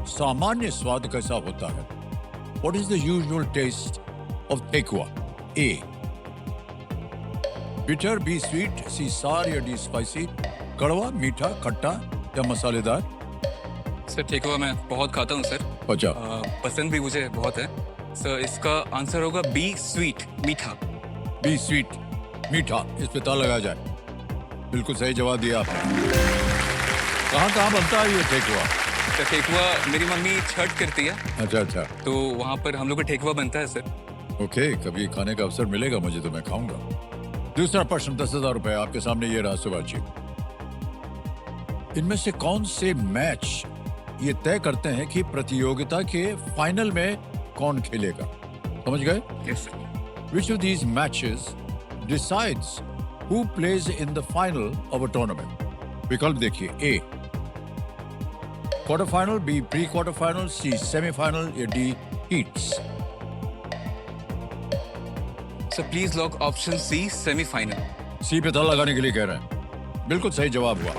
सामान्य स्वाद कैसा होता है? What is the usual taste of thekua? A. Bitter, B sweet, C सार या D स्पाइसी? कड़वा, मीठा, खट्टा या मसालेदार? सर ठेकुआ मैं बहुत खाता हूँ सर। अच्छा, पसंद भी मुझे बहुत है सर। इसका आंसर होगा बी स्वीट, मीठा। B स्वीट, मीठा, इस पे ताला लगाया जाए। बिल्कुल सही जवाब दिया आपने। कहाँ कहाँ बनता है ये ठेकुआ? सर ठेकुआ मेरी मम्मी छठ करती है, अच्छा अच्छा, तो वहाँ पर हम लोग का ठेकुआ बनता है सर। ओके, कभी खाने का अवसर मिलेगा मुझे तो मैं खाऊंगा। दूसरा प्रश्न 10,000 रुपए आपके सामने, ये रहा सुभाष जी। इनमें से कौन से मैच ये तय करते हैं कि प्रतियोगिता के फाइनल में कौन खेलेगा? समझ गए? Yes sir. Which of these matches decides who plays in the final of a tournament? विकल्प देखिए। A quarter final, B pre quarter final, C semifinal या D heats? Sir please lock option C, semifinal. C पे ताला लगाने के लिए कह रहे हैं। बिल्कुल सही जवाब हुआ।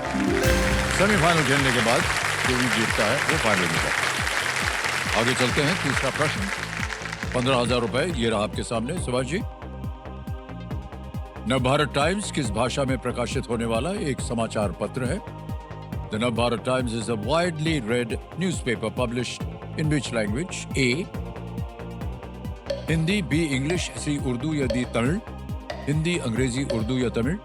सेमीफाइनल खेलने के बाद जो भी जीतता है वो फाइनल में जाता है। आगे चलते हैं। तीसरा प्रश्न 15,000 रुपए, ये रहा आपके सामने सुभाष जी। नवभारत टाइम्स किस भाषा में प्रकाशित होने वाला एक समाचार पत्र है? The Navbharat Times is a widely read newspaper published in which language? A Hindi, B English, C Urdu या डी तमिल? हिंदी, अंग्रेजी, उर्दू या तमिल?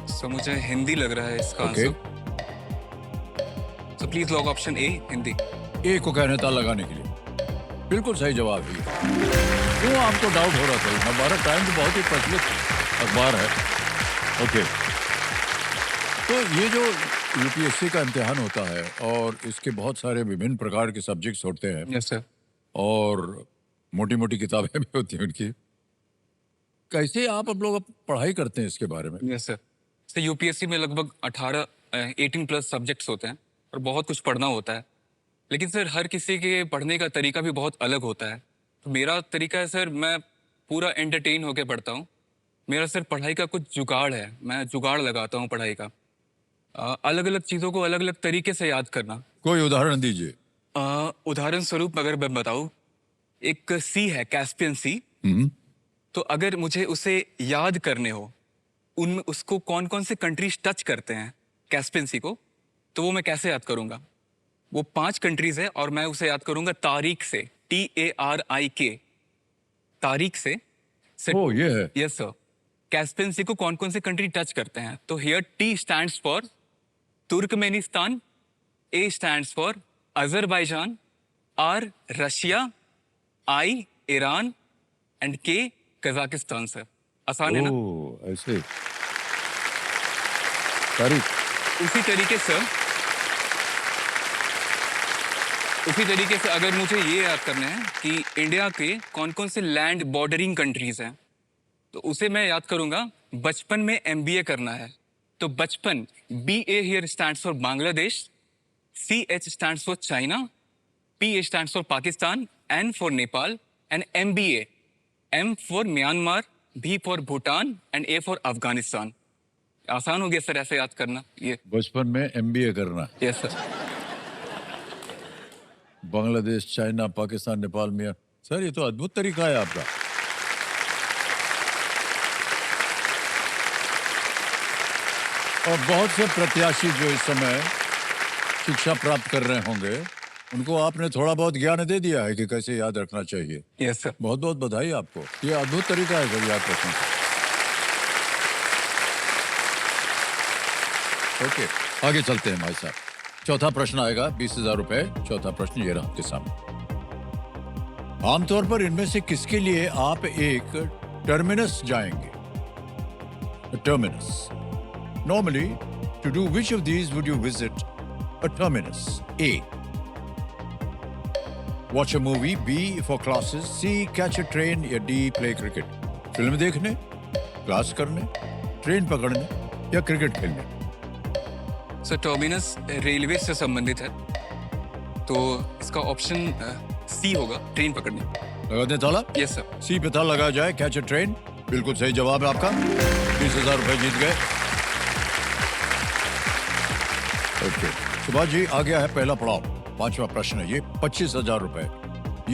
सर मुझे हिंदी लग रहा है इसका okay, answer. So please lock option A, Hindi. A को कहने ताला लगाने के लिए बिल्कुल सही जवाब है। क्यों आपको डाउट हो रहा था? नवभारत टाइम्स बहुत ही प्रचलित अखबार है। ओके, तो ये जो यूपीएससी का इम्तिहान होता है और इसके बहुत सारे विभिन्न प्रकार के सब्जेक्ट्स होते हैं यस सर। और मोटी मोटी किताबें भी होती हैं उनकी, कैसे आप अब लोग पढ़ाई करते हैं इसके बारे में? Yes sir. सर यूपीएससी में लगभग 18 प्लस सब्जेक्ट्स होते हैं और बहुत कुछ पढ़ना होता है। लेकिन सर हर किसी के पढ़ने का तरीका भी बहुत अलग होता है। तो मेरा तरीका है सर, मैं पूरा एंटरटेन होकर पढ़ता हूँ। मेरा सर पढ़ाई का कुछ जुगाड़ है, मैं जुगाड़ लगाता हूँ पढ़ाई का। अलग अलग चीज़ों को अलग अलग तरीके से याद करना। कोई उदाहरण दीजिए। उदाहरण स्वरूप अगर मैं बताऊँ, एक सी है, कैस्पियन सी। तो अगर मुझे उसे याद करने हो उनमें उसको कौन कौन से कंट्रीज टच करते हैं कैस्पियन सी को, तो वो मैं कैसे याद करूंगा? वो 5 कंट्रीज है और मैं उसे याद करूंगा तारीख से, TARIK, तारीख से। ओ ये है। Yes sir. कैस्पियन सी को कौन कौन से कंट्री टच करते हैं? तो here T stands for Turkmenistan, A stands for Azerbaijan, R Russia, I Iran and K Kazakhstan. Sir आसान है ना? ओ ऐसे। तारीख। उसी तरीके से अगर मुझे ये याद करना है कि इंडिया के कौन कौन से लैंड बॉर्डरिंग कंट्रीज हैं, तो उसे मैं याद करूंगा। बचपन में MBA करना है, तो बचपन BA here stands for Bangladesh, CH stands for China, PA stands for Pakistan, N for Nepal and MBA, M for Myanmar, B for Bhutan and A for Afghanistan. आसान हो गया सर ऐसे याद करना ये। बचपन में MBA करना। Yes sir. Bangladesh, China, Pakistan, Nepal में। सर ये तो अद्भुत तरीका है आपका। और बहुत से प्रत्याशी जो इस समय शिक्षा प्राप्त कर रहे होंगे, उनको आपने थोड़ा बहुत ज्ञान दे दिया है कि कैसे याद रखना चाहिए। Yes sir. बहुत बहुत बधाई आपको। ये अद्भुत तरीका है सर याद रखने का। ओके, आगे चलते हैं भाई साहब। चौथा प्रश्न आएगा, 20,000 रुपए। चौथा प्रश्न ये रहा आपके सामने। आमतौर पर इनमें से किसके लिए आप एक टर्मिनस जाएंगे? Terminus. Normally, to do which of these would you visit a terminus? A. Watch a movie. B. For classes. C. Catch a train. या D. Play cricket. फिल्म देखने, क्लास करने, ट्रेन पकड़ने या क्रिकेट खेलने। Sir terminus railway से संबंधित है, तो इसका ऑप्शन C होगा, ट्रेन पकड़ने। लगा दें ताला? Yes sir. C पे ताला लगाया जाए। Catch a train. बिल्कुल सही जवाब है आपका। 20,000 रुपए जीत गए। ओके सुभाष जी, आ गया है पहला पड़ाव। 5वां प्रश्न है ये, 25,000 रुपए।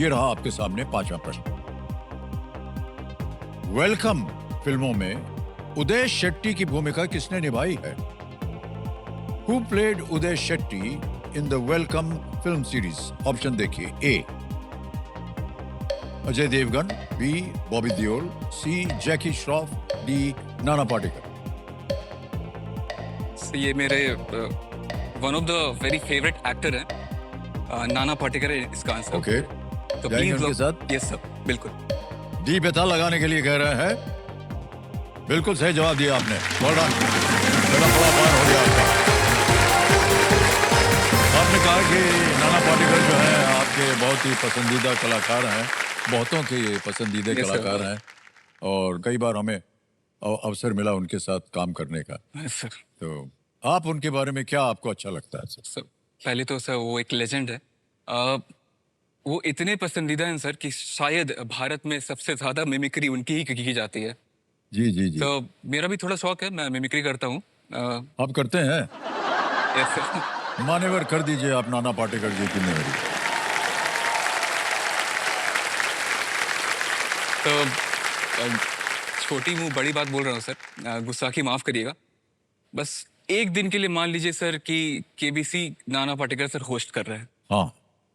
ये रहा आपके सामने 5वां प्रश्न। वेलकम फिल्मों में उदय शेट्टी की भूमिका किसने निभाई है? Who played Uday Shetty in the Welcome film series? ऑप्शन देखिए। A. Ajay Devgan, B. Bobby Deol, C. Jackie Shroff, D. Nana Patekar. ये मेरे one of the very favourite actor है, नाना पाटेकर है इसका आंसर। ओके, तो जाएंगे प्लीज उनके साथ? यस सर, बिल्कुल। डी पे ताला लगाने के लिए कह रहे हैं। बिल्कुल सही जवाब दिया आपने। Well done। पहला पड़ाव पार हो गया आपका। आपने कहा कि नाना पाटेकर जो है आपके बहुत ही पसंदीदा कलाकार हैं, बहुतों के ये पसंदीदा Yes, sir. कलाकार हैं, और कई बार हमें अवसर मिला उनके साथ काम करने का। सर तो आप उनके बारे में क्या आपको अच्छा लगता है सर? सर पहले तो सर वो एक लेजेंड है। वो इतने पसंदीदा हैं सर कि शायद भारत में सबसे ज्यादा मिमिक्री उनकी ही की जाती है। जी जी जी। तो मेरा भी थोड़ा शौक है, मैं मिमिक्री करता हूँ। आप करते हैं? Yes sir. मान्यवर कर दीजिए आप नाना पाटेकर जी की मेमोरी। तो छोटी मुंह बड़ी बात बोल रहा हूँ सर, गुस्साखी माफ करिएगा। बस एक दिन के लिए मान लीजिए सर कि KBC Nana Patekar sir host कर रहे हैं, हाँ,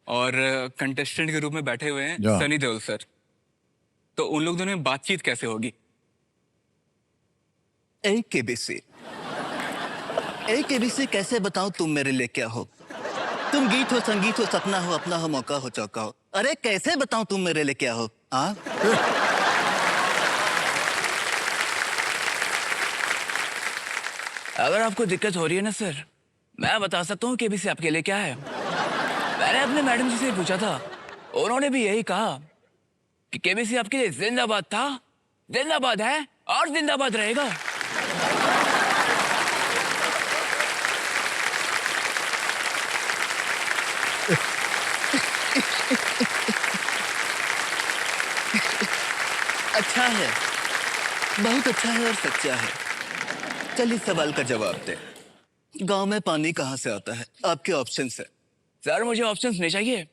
और कंटेस्टेंट के रूप में बैठे हुए हैं या। सनी देओल सर। तो उन लोग दोनों में बातचीत कैसे होगी? KBC कैसे बताऊं तुम मेरे लिए क्या हो? तुम गीत हो, संगीत हो, सपना हो, अपना हो, मौका हो, चौका हो। अरे कैसे बताऊं तुम मेरे लिए क्या हो? हाँ, अगर आपको दिक्कत हो रही है ना सर, मैं बता सकता हूँ KBC आपके लिए क्या है। मैंने अपने मैडम जी से पूछा था, उन्होंने भी यही कहा कि KBC आपके लिए जिंदाबाद था, जिंदाबाद है और जिंदाबाद रहेगा। अच्छा है, बहुत अच्छा है और सच्चा है। चलिए सवाल का जवाब दे। गांव में पानी कहाँ से आता है? आपके ऑप्शंस है। सर मुझे ऑप्शंस नहीं चाहिए,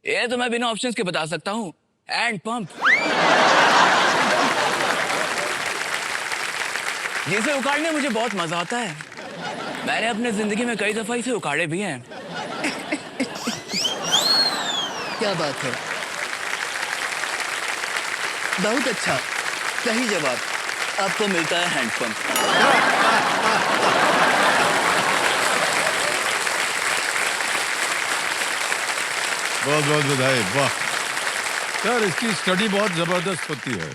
ये तो मैं बिना ऑप्शंस के बता सकता हूँ। Hand pump. जिसे उखाड़ने में मुझे बहुत मजा आता है। मैंने अपने जिंदगी में कई दफा इसे उखाड़े भी हैं। क्या बात है, बहुत अच्छा, सही जवाब। आपको मिलता है हैंडपंप। बहुत बहुत बधाई। वाह यार, इसकी स्टडी बहुत जबरदस्त होती है।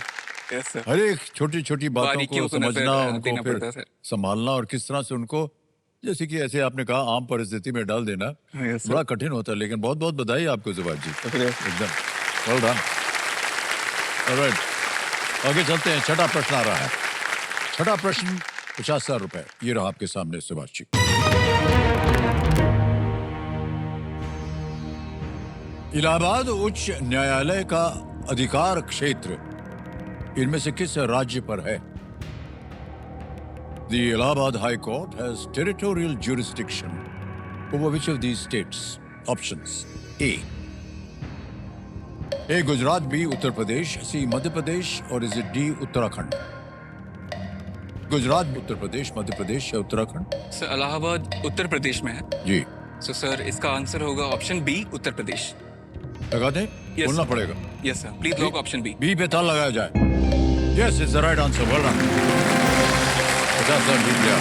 Yes sir. हर एक छोटी छोटी बातों बारीकियों को को नजर समझना, उनको देना फिर पड़ता है सर। संभालना और किस तरह से उनको, जैसे कि ऐसे आपने कहा, आम परिस्थिति में डाल देना Yes, sir. बड़ा कठिन होता है। लेकिन बहुत बहुत बधाई आपको सुभाष जी, शुक्रिया। एकदम वेल डन। ऑलराइट, आगे चलते हैं। छठा प्रश्न आ रहा है। छठा प्रश्न 50,000 रुपए, ये रहा आपके सामने सुभाष जी। इलाहाबाद उच्च न्यायालय का अधिकार क्षेत्र इनमें से किस राज्य पर है? The Allahabad High Court has territorial jurisdiction over which of these states? Options: A. Gujarat, B. Uttar Pradesh, C. Madhya Pradesh, और is it D. Uttarakhand? Gujarat, Uttar Pradesh, Madhya Pradesh या उत्तराखंड? सर इलाहाबाद उत्तर प्रदेश में है, जी, तो सर इसका आंसर होगा ऑप्शन बी, उत्तर प्रदेश। लगा दें? Yes, बोलना sir. पड़ेगा। Yes sir, please lock option B. B पे ताल लगाया जाए। Yes, is the right answer. Well done. 50,000 जीत गया।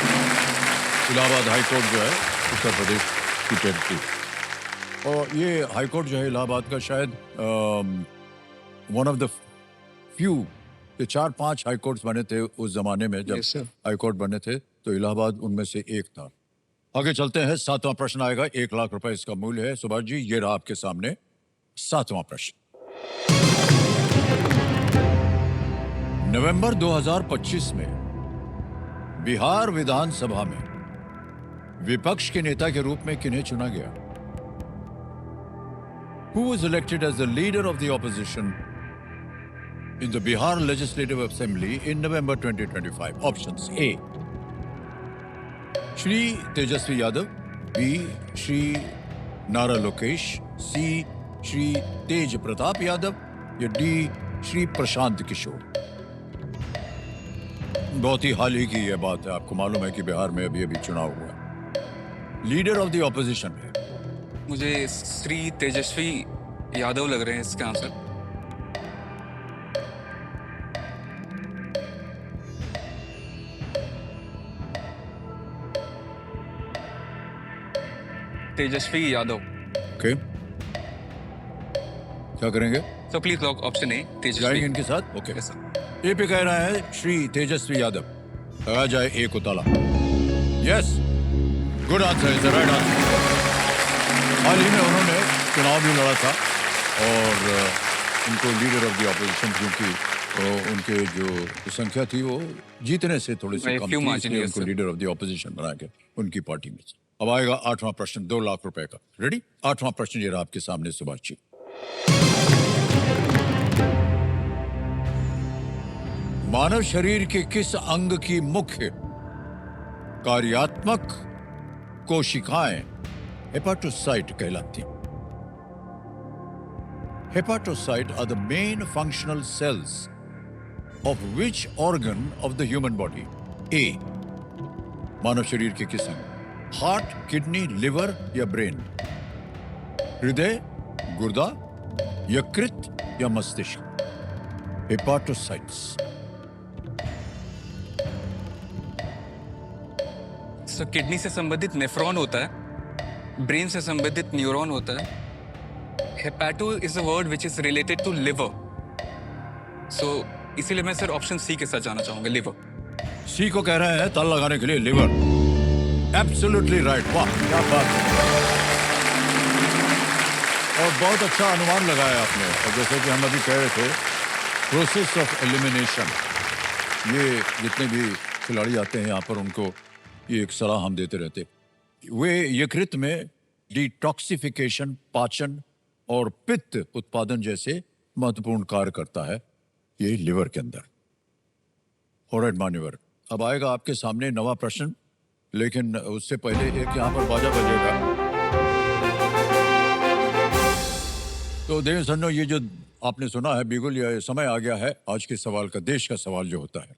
इलाहाबाद हाई कोर्ट जो है उत्तर प्रदेश की टेरिटरी, और ये हाई कोर्ट जो है इलाहाबाद का शायद वन ऑफ द फ्यू, ये 4-5 हाई कोर्ट्स बने थे उस जमाने में जब Yes, sir. हाई कोर्ट बने थे, तो इलाहाबाद उनमें से एक था। आगे चलते हैं। 7वां प्रश्न आएगा। 1 लाख रुपए इसका मूल्य है। सुभाष जी, ये रहा आपके सामने 7वां प्रश्न। नवंबर 2025 में बिहार विधानसभा में विपक्ष के नेता के रूप में किन्हें चुना गया? Who was elected as the leader of the opposition in the Bihar Legislative Assembly in November 2025? Options: A. Shri Tejasvi Yadav, B. Shri Nara Lokesh, C. Shri तेज प्रताप यादव, या डी. श्री प्रशांत किशोर? बहुत ही हाल ही की यह बात है। आपको मालूम है कि बिहार में अभी अभी चुनाव हुआ। लीडर ऑफ द ऑपोजिशन है। मुझे श्री तेजस्वी यादव लग रहे हैं इसका आंसर। तेजस्वी यादव। ओके, क्या करेंगे? So please lock option A, Tejashwi. जाएंगे इनके साथ? Okay, yes sir. ए पे कह रहा है श्री तेजस्वी यादव। लगाया जाए ए को ताला। Yes, good answer, is the right answer. हाल ही में उन्होंने चुनाव भी लड़ा था, और उनको लीडर ऑफ द ऑपोजिशन, क्योंकि उनके जो संख्या थी वो जीतने से थोड़ी सी कम थी, इसलिए उनको लीडर ऑफ द ऑपोजिशन बना के उनकी पार्टी में से। अब आएगा 8वां प्रश्न, 2 लाख रुपए का। रेडी? 8वां प्रश्न ये रहा आपके सामने सुभाष जी। मानव शरीर के किस अंग की मुख्य कार्यात्मक कोशिकाएं हेपाटोसाइट कहलाती हैं? Hepatocyte are the main functional cells of which organ of the human body? A. मानव शरीर के किस अंग? हार्ट, किडनी, लिवर या ब्रेन? हृदय, गुर्दा, यकृत या मस्तिष्क? हेपाटोसाइट्स। सो किडनी से संबंधित नेफ्रॉन होता है, ब्रेन से संबंधित न्यूरॉन होता है। Hepato is a word which is related to liver, so इसीलिए मैं सर ऑप्शन सी के साथ जाना चाहूंगा, लिवर। सी को कह रहे हैं ताल लगाने के लिए लिवर। Absolutely right. वाह, क्या बात है। और बहुत अच्छा अनुमान लगाया आपने। और जैसे कि हम अभी कह रहे थे, प्रोसेस ऑफ एलिमिनेशन, ये जितने भी खिलाड़ी आते हैं यहाँ पर, उनको ये एक सलाह हम देते रहते। वे यकृत में डिटॉक्सिफिकेशन, पाचन और पित्त उत्पादन जैसे महत्वपूर्ण कार्य करता है ये लिवर के अंदर। ऑलराइट मान्यवर, अब आएगा आपके सामने 9वां प्रश्न, लेकिन उससे पहले एक यहाँ पर बाजा बजेगा। तो देव सन्नो, ये जो आपने सुना है बिल्कुल, ये समय आ गया है आज के सवाल का, देश का सवाल जो होता है।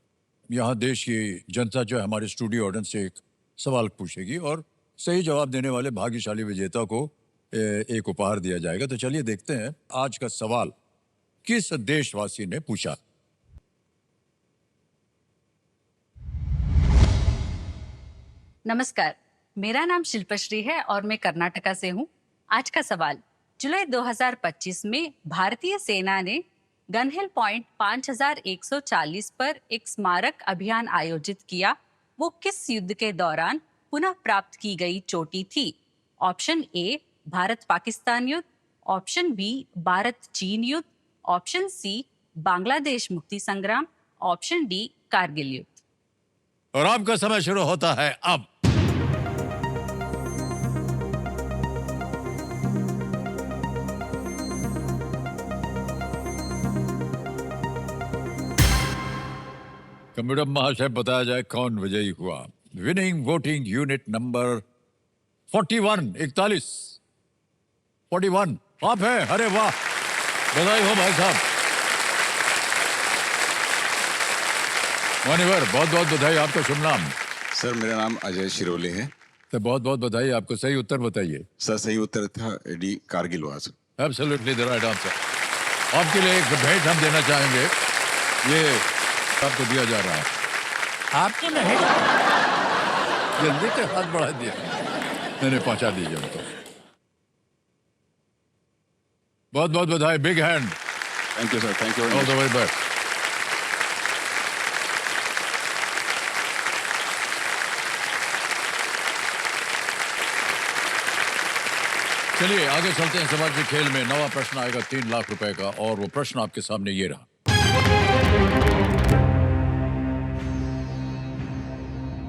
यहाँ देश की जनता जो है हमारे स्टूडियो ऑडियंस से एक सवाल पूछेगी और सही जवाब देने वाले भाग्यशाली विजेता को एक उपहार दिया जाएगा। तो चलिए देखते हैं आज का सवाल किस देशवासी ने पूछा। नमस्कार, मेरा नाम शिल्पश्री है और मैं कर्नाटका से हूँ। आज का सवाल, जुलाई 2025 में भारतीय सेना ने गन हिल पॉइंट 5140 पर एक स्मारक अभियान आयोजित किया। वो किस युद्ध के दौरान पुनः प्राप्त की गई चोटी थी? ऑप्शन ए भारत पाकिस्तान युद्ध, ऑप्शन बी भारत चीन युद्ध, ऑप्शन सी बांग्लादेश मुक्ति संग्राम, ऑप्शन डी कारगिल युद्ध। और आपका समय शुरू होता है अब। कंप्यूटर महाशय बताया जाए कौन विजयी हुआ। विनिंग वोटिंग यूनिट नंबर 41 आप है। अरे वाह, बधाई हो भाई साहब। मान्यवर बहुत बहुत बधाई। आपका शुभ नाम? सर मेरा नाम अजय शिरोले है। तो बहुत बहुत बधाई आपको। सही उत्तर बताइए। सर सही उत्तर था D Kargil was. Absolutely the right answer. आपके लिए एक भेंट हम देना चाहेंगे, ये आपको दिया जा रहा है। आपको नहीं, जल्दी से हाथ बढ़ा दिया, मैंने पहुंचा दीजिए उनको। बहुत बहुत बधाई। Big hand. Thank you sir, thank you all the way best. चलिए आगे चलते हैं सवाल के खेल में। नवा प्रश्न आएगा 3 लाख रुपए का और वो प्रश्न आपके सामने ये रहा।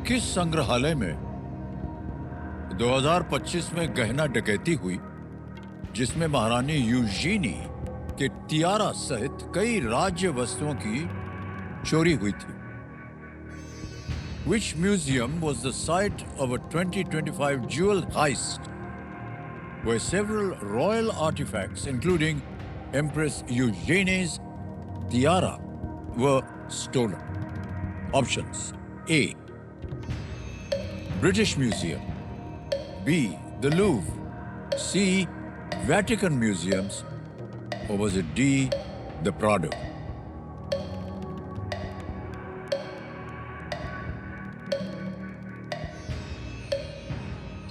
किस संग्रहालय में 2025 में गहना डकैती हुई जिसमें महारानी यूजीनी के तियारा सहित कई राज्य वस्तुओं की चोरी हुई थी? Which museum was the site of a 2025 jewel heist where several royal artifacts, including Empress Eugenie's tiara, were stolen? Options: A. British Museum, B. The Louvre, C. Vatican Museums, or was it D. The Prado?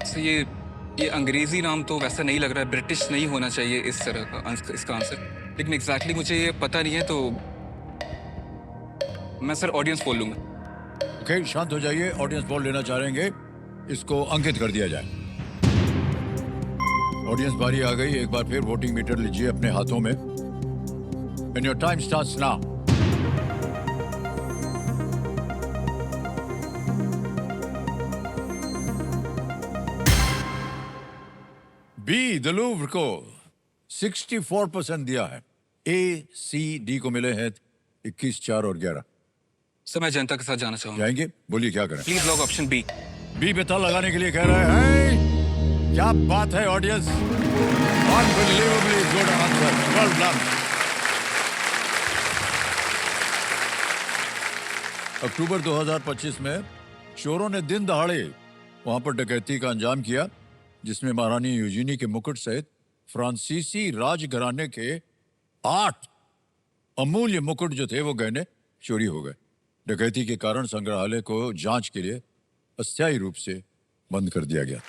तो ये अंग्रेजी नाम तो वैसा नहीं लग रहा है, ब्रिटिश नहीं होना चाहिए इस तरह का इसका आंसर, लेकिन एग्जैक्टली मुझे ये पता नहीं है, तो मैं सर ऑडियंस बोल लूंगा। ओके, शांत हो जाइए। ऑडियंस पोल लेना चाहेंगे, इसको अंकित कर दिया जाए। ऑडियंस बारी आ गई। एक बार फिर वोटिंग मीटर लीजिए अपने हाथों में। And your time starts now. Be the Louvre को 64% दिया है। ए, सी, डी को मिले हैं 21, 4 और 11। सर मैं जनता के साथ जाना चाहूंगा। जाएंगे? बोलिए क्या करें। Please lock option B. B पे ताला लगाने के लिए कह रहे हैं। क्या बात है audience, unbelievably good answer, well done. अक्टूबर 2025 में चोरों ने दिन दहाड़े वहां पर डकैती का अंजाम किया जिसमें महारानी यूजीनी के मुकुट सहित फ्रांसीसी राजघराने के 8 अमूल्य मुकुट जो थे वो गहने चोरी हो गए। डकैती के कारण संग्रहालय को जांच के लिए अस्थायी रूप से बंद कर दिया गया।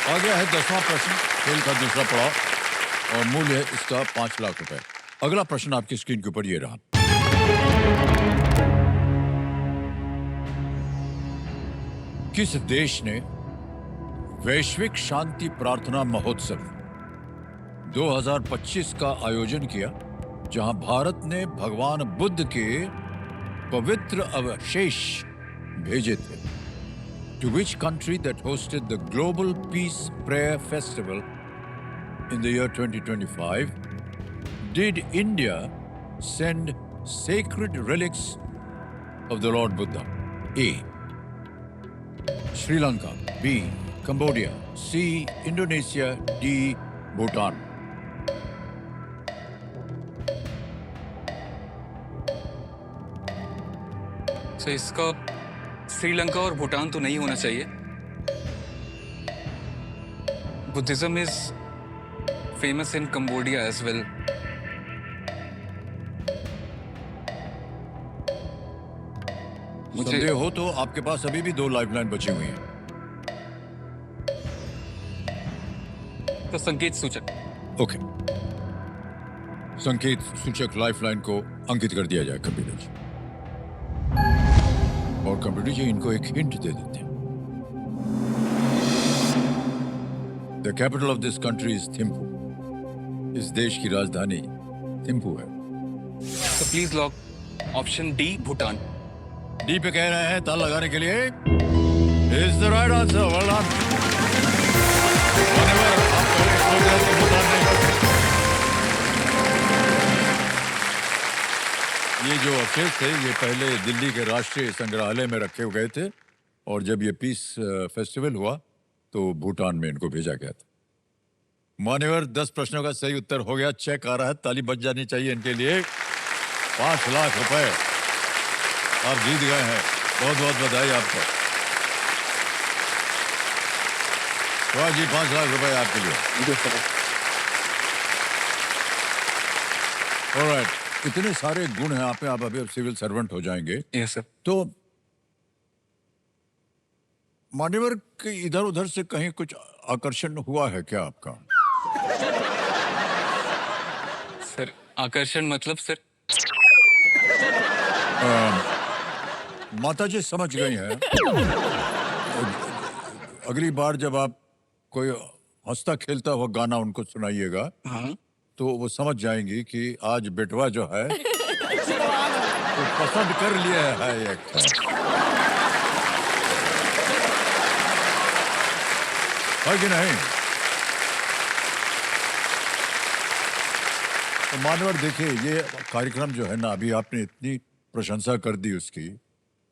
आ गया है 10वां प्रश्न, खेल का दूसरा पड़ाव, और मूल्य है इसका 5 लाख रुपए। अगला प्रश्न आपकी स्क्रीन के ऊपर ये रहा। किस देश ने वैश्विक शांति प्रार्थना महोत्सव 2025 का आयोजन किया जहां भारत ने भगवान बुद्ध के पवित्र अवशेष भेजे थे? To which country that hosted the Global Peace Prayer Festival in the year 2025 did India send sacred relics of the Lord Buddha? A. Sri Lanka, B. Cambodia, C. Indonesia, D. Bhutan. सो इसका श्रीलंका और भूटान तो नहीं होना चाहिए। Buddhism is famous in Cambodia as well. मुझे संदेह हो तो आपके पास अभी भी 2 लाइफलाइन बची हुई हैं। तो संकेत सूचक। ओके, संकेत सूचक लाइफलाइन को अंकित कर दिया जाए कंप्यूटर जी। और कंप्यूटर जी इनको एक हिंट दे देते हैं। The capital of this country is Thimphu. इस देश की राजधानी थिम्पू है। तो please lock option D Bhutan. D पे कह रहे हैं ताला लगाने के लिए। Is the right answer. Well done. ये जो अवशेष थे ये पहले दिल्ली के राष्ट्रीय संग्रहालय में रखे गए थे और जब ये पीस फेस्टिवल हुआ तो भूटान में इनको भेजा गया था। मान्यवर 10 प्रश्नों का सही उत्तर हो गया। चेक आ रहा है, ताली बज जानी चाहिए इनके लिए। 5 लाख रुपए आप जीत गए हैं। बहुत बहुत बधाई आपको। वाह जी, 5 लाख रुपए आपके लिए। ऑलराइट, इतने सारे गुण हैं आप में, आप अभी सिविल सर्वेंट हो जाएंगे। Yes sir. तो मान्यवर के इधर उधर से कहीं कुछ आकर्षण हुआ है क्या आपका? सर आकर्षण मतलब सर? माता जी समझ गई हैं। अगली बार जब आप कोई हंसता खेलता हुआ गाना उनको सुनाइएगा हाँ। तो वो समझ जाएंगी कि आज बेटवा जो है वो पसंद कर लिया है एक। है कि नहीं? तो मानवर देखिए, ये कार्यक्रम जो है ना, अभी आपने इतनी प्रशंसा कर दी उसकी,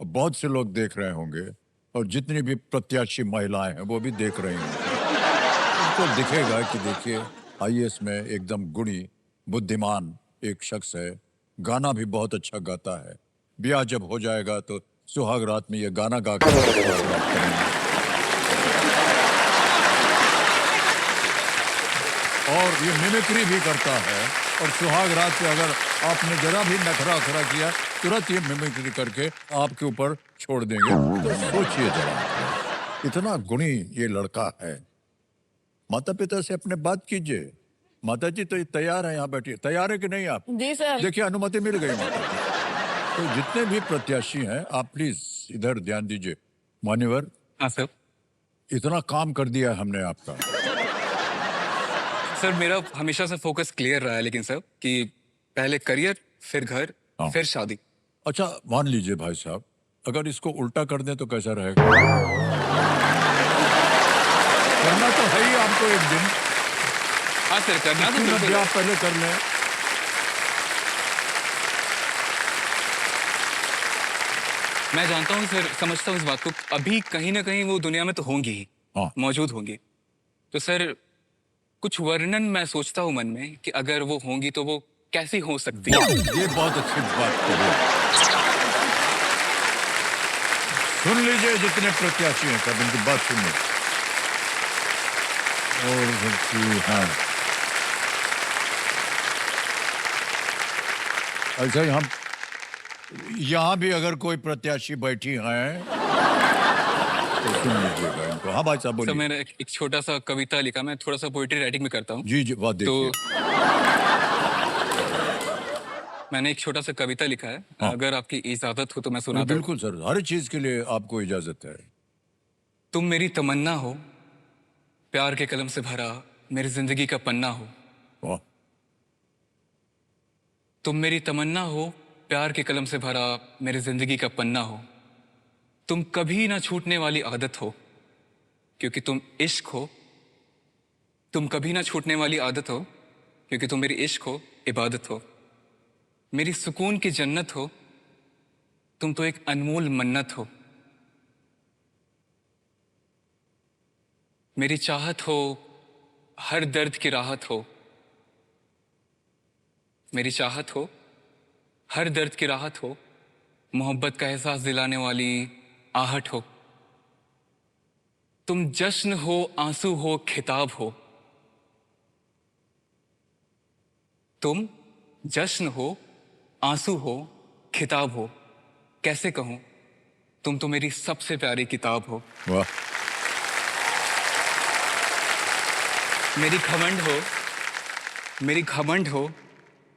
और बहुत से लोग देख रहे होंगे और जितनी भी प्रत्याशी महिलाएं हैं वो भी देख रही हैं। उनको दिखेगा कि देखिए आईएएस में एकदम गुणी बुद्धिमान एक शख्स है, गाना भी बहुत अच्छा गाता है। ब्याह जब हो जाएगा तो सुहाग रात में ये गाना गा कर सुहाग रात करेंगे। और ये मिमिक्री भी करता है और सुहाग रात पे अगर आपने जरा भी नखरा खरा किया तुरंत ये मिमिक्री करके आपके ऊपर छोड़ देंगे। तो सोचिए जरा, इतना गुणी ये लड़का है। माता पिता से अपने बात कीजिए। माता जी तो तैयार है, यहाँ बैठिए। तैयार है कि नहीं आप? जी सर। देखिए अनुमति मिल गई माता जी। तो जितने भी प्रत्याशी हैं आप प्लीज इधर ध्यान दीजिए। मान्यवर, हाँ सर। इतना काम कर दिया है हमने आपका। सर मेरा हमेशा से फोकस क्लियर रहा है, लेकिन सर कि पहले करियर फिर घर हाँ। फिर शादी। अच्छा मान लीजिए भाई साहब, अगर इसको उल्टा कर दें तो कैसा रहेगा? करना तो है ही आपको एक दिन। हाँ सर, करना तो क्यों ना बिल्कुल ब्याह है। पहले कर लें। मैं जानता हूँ सर, समझता हूँ इस बात को। अभी कहीं ना कहीं वो दुनिया में तो होंगी ही, हाँ। मौजूद होंगी। तो सर कुछ वर्णन मैं सोचता हूँ मन में कि अगर वो होंगी तो वो कैसी हो सकती है। ये बहुत अच्छी बात कही। सुन लीजिए जितने प्रत्याशी हैं सब, इनकी बात सुनिए। और हाँ, ऐसा ही हम यहाँ भी अगर कोई प्रत्याशी बैठी हैं तो सुन लीजिएगा इनको। हाँ भाई साहब सर बोलिए। मैंने एक छोटा सा कविता लिखा, मैं थोड़ा सा पोइट्री राइटिंग में करता हूँ। जी जी, बात देखिए। मैंने एक छोटा सा कविता लिखा है। हाँ। अगर आपकी इजाजत हो तो मैं सुनाता हूँ। बिल्कुल सर, हर चीज के लिए आपको इजाजत है। तुम मेरी तमन्ना हो, प्यार के कलम से भरा मेरी जिंदगी का पन्ना हो। वाह। तुम मेरी तमन्ना हो, प्यार के कलम से भरा मेरी जिंदगी का पन्ना हो। तुम कभी ना छूटने वाली आदत हो, क्योंकि तुम इश्क हो। तुम कभी ना छूटने वाली आदत हो, क्योंकि तुम मेरी इश्क हो, इबादत हो। मेरी सुकून की जन्नत हो, तुम तो एक अनमोल मन्नत हो। मेरी चाहत हो, हर दर्द की राहत हो। मेरी चाहत हो, हर दर्द की राहत हो। मोहब्बत का एहसास दिलाने वाली आहट हो। तुम जश्न हो, आंसू हो, खिताब हो। तुम जश्न हो, आंसू हो, खिताब हो। कैसे कहूं, तुम तो मेरी सबसे प्यारी किताब हो। वाह, मेरी घमंड हो, मेरी घमंड हो,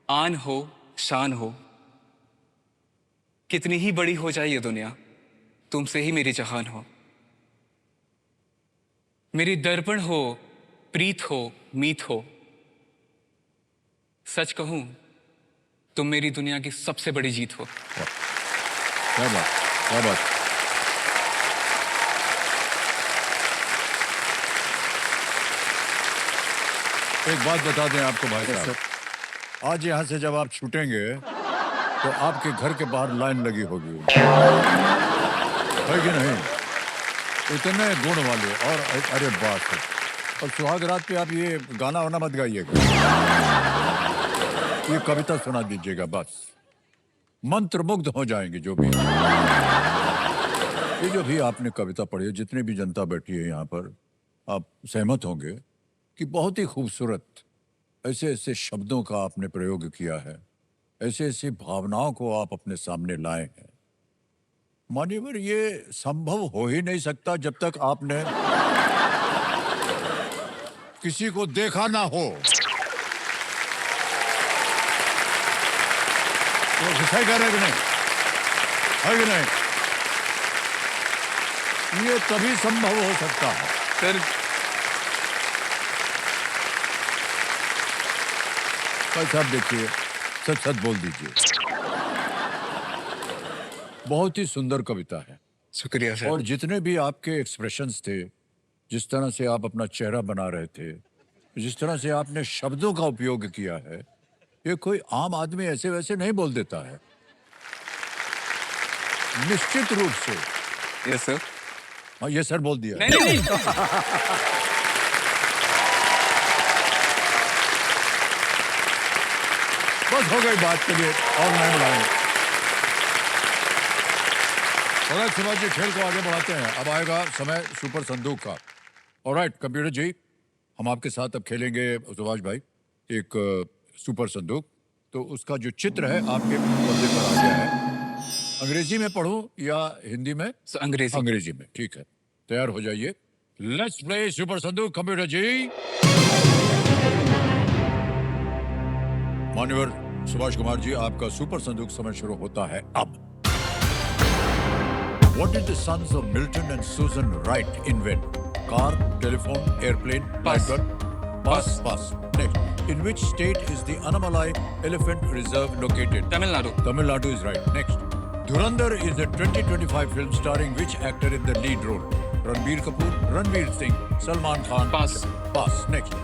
आन हो, शान हो। कितनी ही बड़ी हो जाए ये दुनिया, तुमसे ही मेरी जहान हो। मेरी दर्पण हो, प्रीत हो, मीत हो। सच कहूं, तुम मेरी दुनिया की सबसे बड़ी जीत हो। क्या बात, क्या बात। एक बात बता दें आपको भाई साहब, आज यहाँ से जब आप छूटेंगे तो आपके घर के बाहर लाइन लगी होगी, है कि नहीं? इतने गुण वाले और अरे बात है। और सुहाग रात पे आप ये गाना वाना मत गाइएगा, ये कविता सुना दीजिएगा बस, मंत्रमुग्ध हो जाएंगे जो भी। ये जो भी आपने कविता पढ़ी है, जितनी भी जनता बैठी है यहाँ पर, आप सहमत होंगे कि बहुत ही खूबसूरत ऐसे ऐसे शब्दों का आपने प्रयोग किया है, ऐसे ऐसे भावनाओं को आप अपने सामने लाए हैं। मान्यवर, ये संभव हो ही नहीं सकता जब तक आपने किसी को देखा ना हो। तो सही कह रहे कि नहीं, है कि नहीं? ये तभी संभव हो सकता है। सर, भाई साहब देखिए, सच सच बोल दीजिए, बहुत ही सुंदर कविता है। शुक्रिया सर। और जितने भी आपके एक्सप्रेशंस थे, जिस तरह से आप अपना चेहरा बना रहे थे, जिस तरह से आपने शब्दों का उपयोग किया है, ये कोई आम आदमी ऐसे वैसे नहीं बोल देता है। निश्चित रूप से। Yes sir. हाँ, ये सर बोल दिया। नहीं नहीं, नहीं। बस हो गई बात के लिए और नहीं बढ़ाएंगे। ऑलराइट सुभाष जी, खेल को आगे बढ़ाते हैं। अब आएगा समय सुपर संदूक का। ऑलराइट कंप्यूटर जी, हम आपके साथ अब खेलेंगे सुभाष भाई एक सुपर संदूक। तो उसका जो चित्र है आपके पर्दे पर आ गया है। अंग्रेजी में पढ़ूं या हिंदी में? अंग्रेजी। अंग्रेजी में, ठीक है। तैयार हो जाइए। लेट्स प्ले सुपर संदूक। कंप्यूटर जी। मान्यवर सुभाष कुमार जी, आपका सुपर संदूक समय शुरू होता है अब। What did the sons of Milton and Susan Wright invent? Car, telephone, airplane, Pass. light bulb? Pass. Pass. Next. In which state is the Annamalai Elephant Reserve located? Tamil Nadu. Tamil Nadu is right. Next. Dhurandhar is a 2025 film starring which actor in the lead role? Ranbir Kapoor, Ranveer Singh, Salman Khan. Pass. Pass. Next.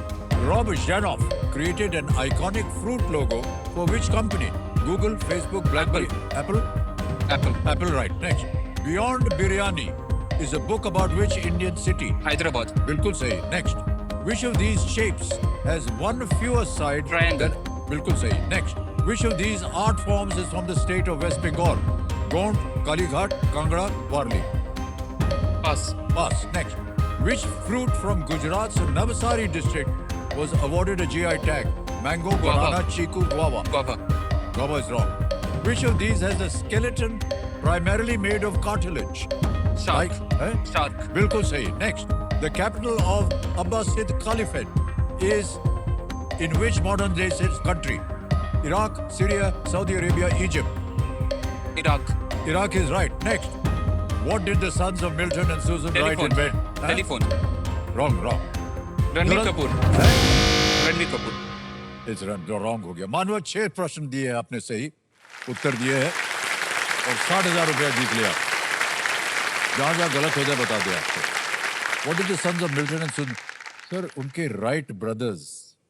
Rob Janoff created an iconic fruit logo for which company? Google, Facebook, BlackBerry, Apple? Apple. Apple, right. Next. Beyond Biryani is a book about which Indian city? Hyderabad. बिल्कुल सही. Next. Which of these shapes has one fewer side? Triangle. बिल्कुल सही. Next. Which of these art forms is from the state of West Bengal? Gond, Kalighat, Kangra, Warli. Pass. Pass. Next. Which fruit from Gujarat's Navsari district was awarded a GI tag? Mango, Guava. banana, chiku, guava. Guava. Guava is wrong. Which of these has a skeleton primarily made of cartilage? Shark. eh? Shark. बिल्कुल सही. Next. The capital of Abbasid Caliphate is in which modern day country? Iraq, Syria, Saudi Arabia, Egypt. Iraq. Iraq is right. Next. What did the sons of Milton and Susan Wright telephone. invent? Huh? Telephone. Wrong, wrong. Ranbir Duran- Kapoor. हैं? Ranbir Kapoor. It's wrong हो गया। मानव 6 प्रश्न दिए हैं आपने, सही उत्तर दिए हैं और 60,000 रुपया जीत लिया। जहां जहां गलत हो जाए बता दिया आपको। What did the sons of Milton and Susan? Sir, उनके राइट ब्रदर्स,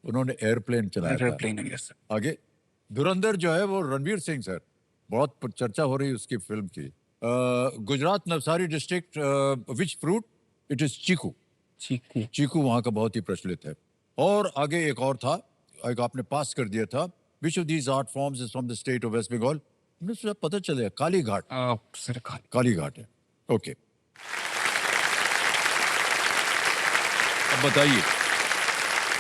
उन्होंने एयरप्लेन चलाया था। एयरप्लेन है यस। आगे धुरंधर जो है वो रणवीर सिंह सर, बहुत चर्चा हो रही है उसकी फिल्म की। Gujarat Navsari district, which fruit? It is chikoo. Chikoo. Chikoo वहां का बहुत ही प्रचलित है। और आगे एक और था, एक आपने पास कर दिया था। Which of these art forms is from the state of West Bengal? हमने सोचा पता चलेगा काली घाट, सर काली घाट है। ओके, अब बताइए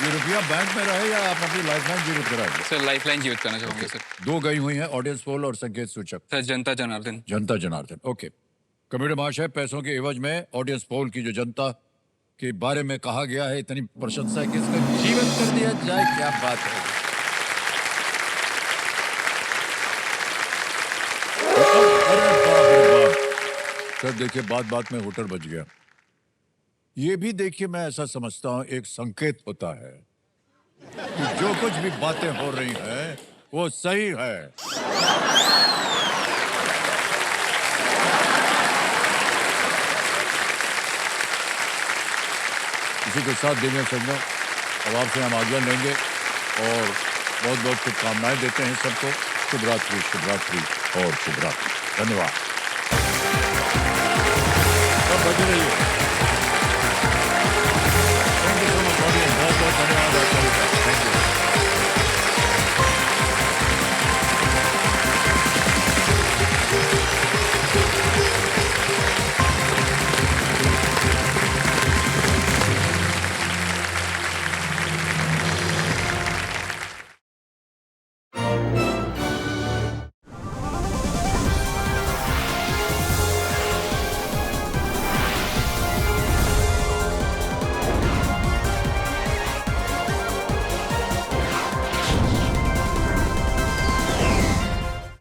ये रुपया बैंक में रहे या आप अपनी लाइफलाइन जीवित कराएंगे? सर लाइफलाइन जीवित करना चाहूंगा सर। दो गई हुई हैं ऑडियंस पोल और संकेत सूचक। सर जनता जनार्दन। जनता जनार्दन। ओके, कमेटी महाशय, पैसों के एवज में ऑडियंस पोल की जो जनता के बारे में कहा गया है, इतनी प्रशंसा है कि इसका जीवित कर दिया जाए, क्या बात है। अरे बाप रे बाप। सर देखिए, बात बात में होटल बज गया। ये भी देखिए, मैं ऐसा समझता हूं एक संकेत होता है कि जो कुछ भी बातें हो रही हैं वो सही है। इसी के साथ देविया संगम, अब आपसे हम आज्ञा लेंगे और बहुत बहुत शुभकामनाएं देते हैं सबको। शुभ रात्रि, शुभ रात्रि और शुभ रात्रि। धन्यवाद। अब बजे रहिए।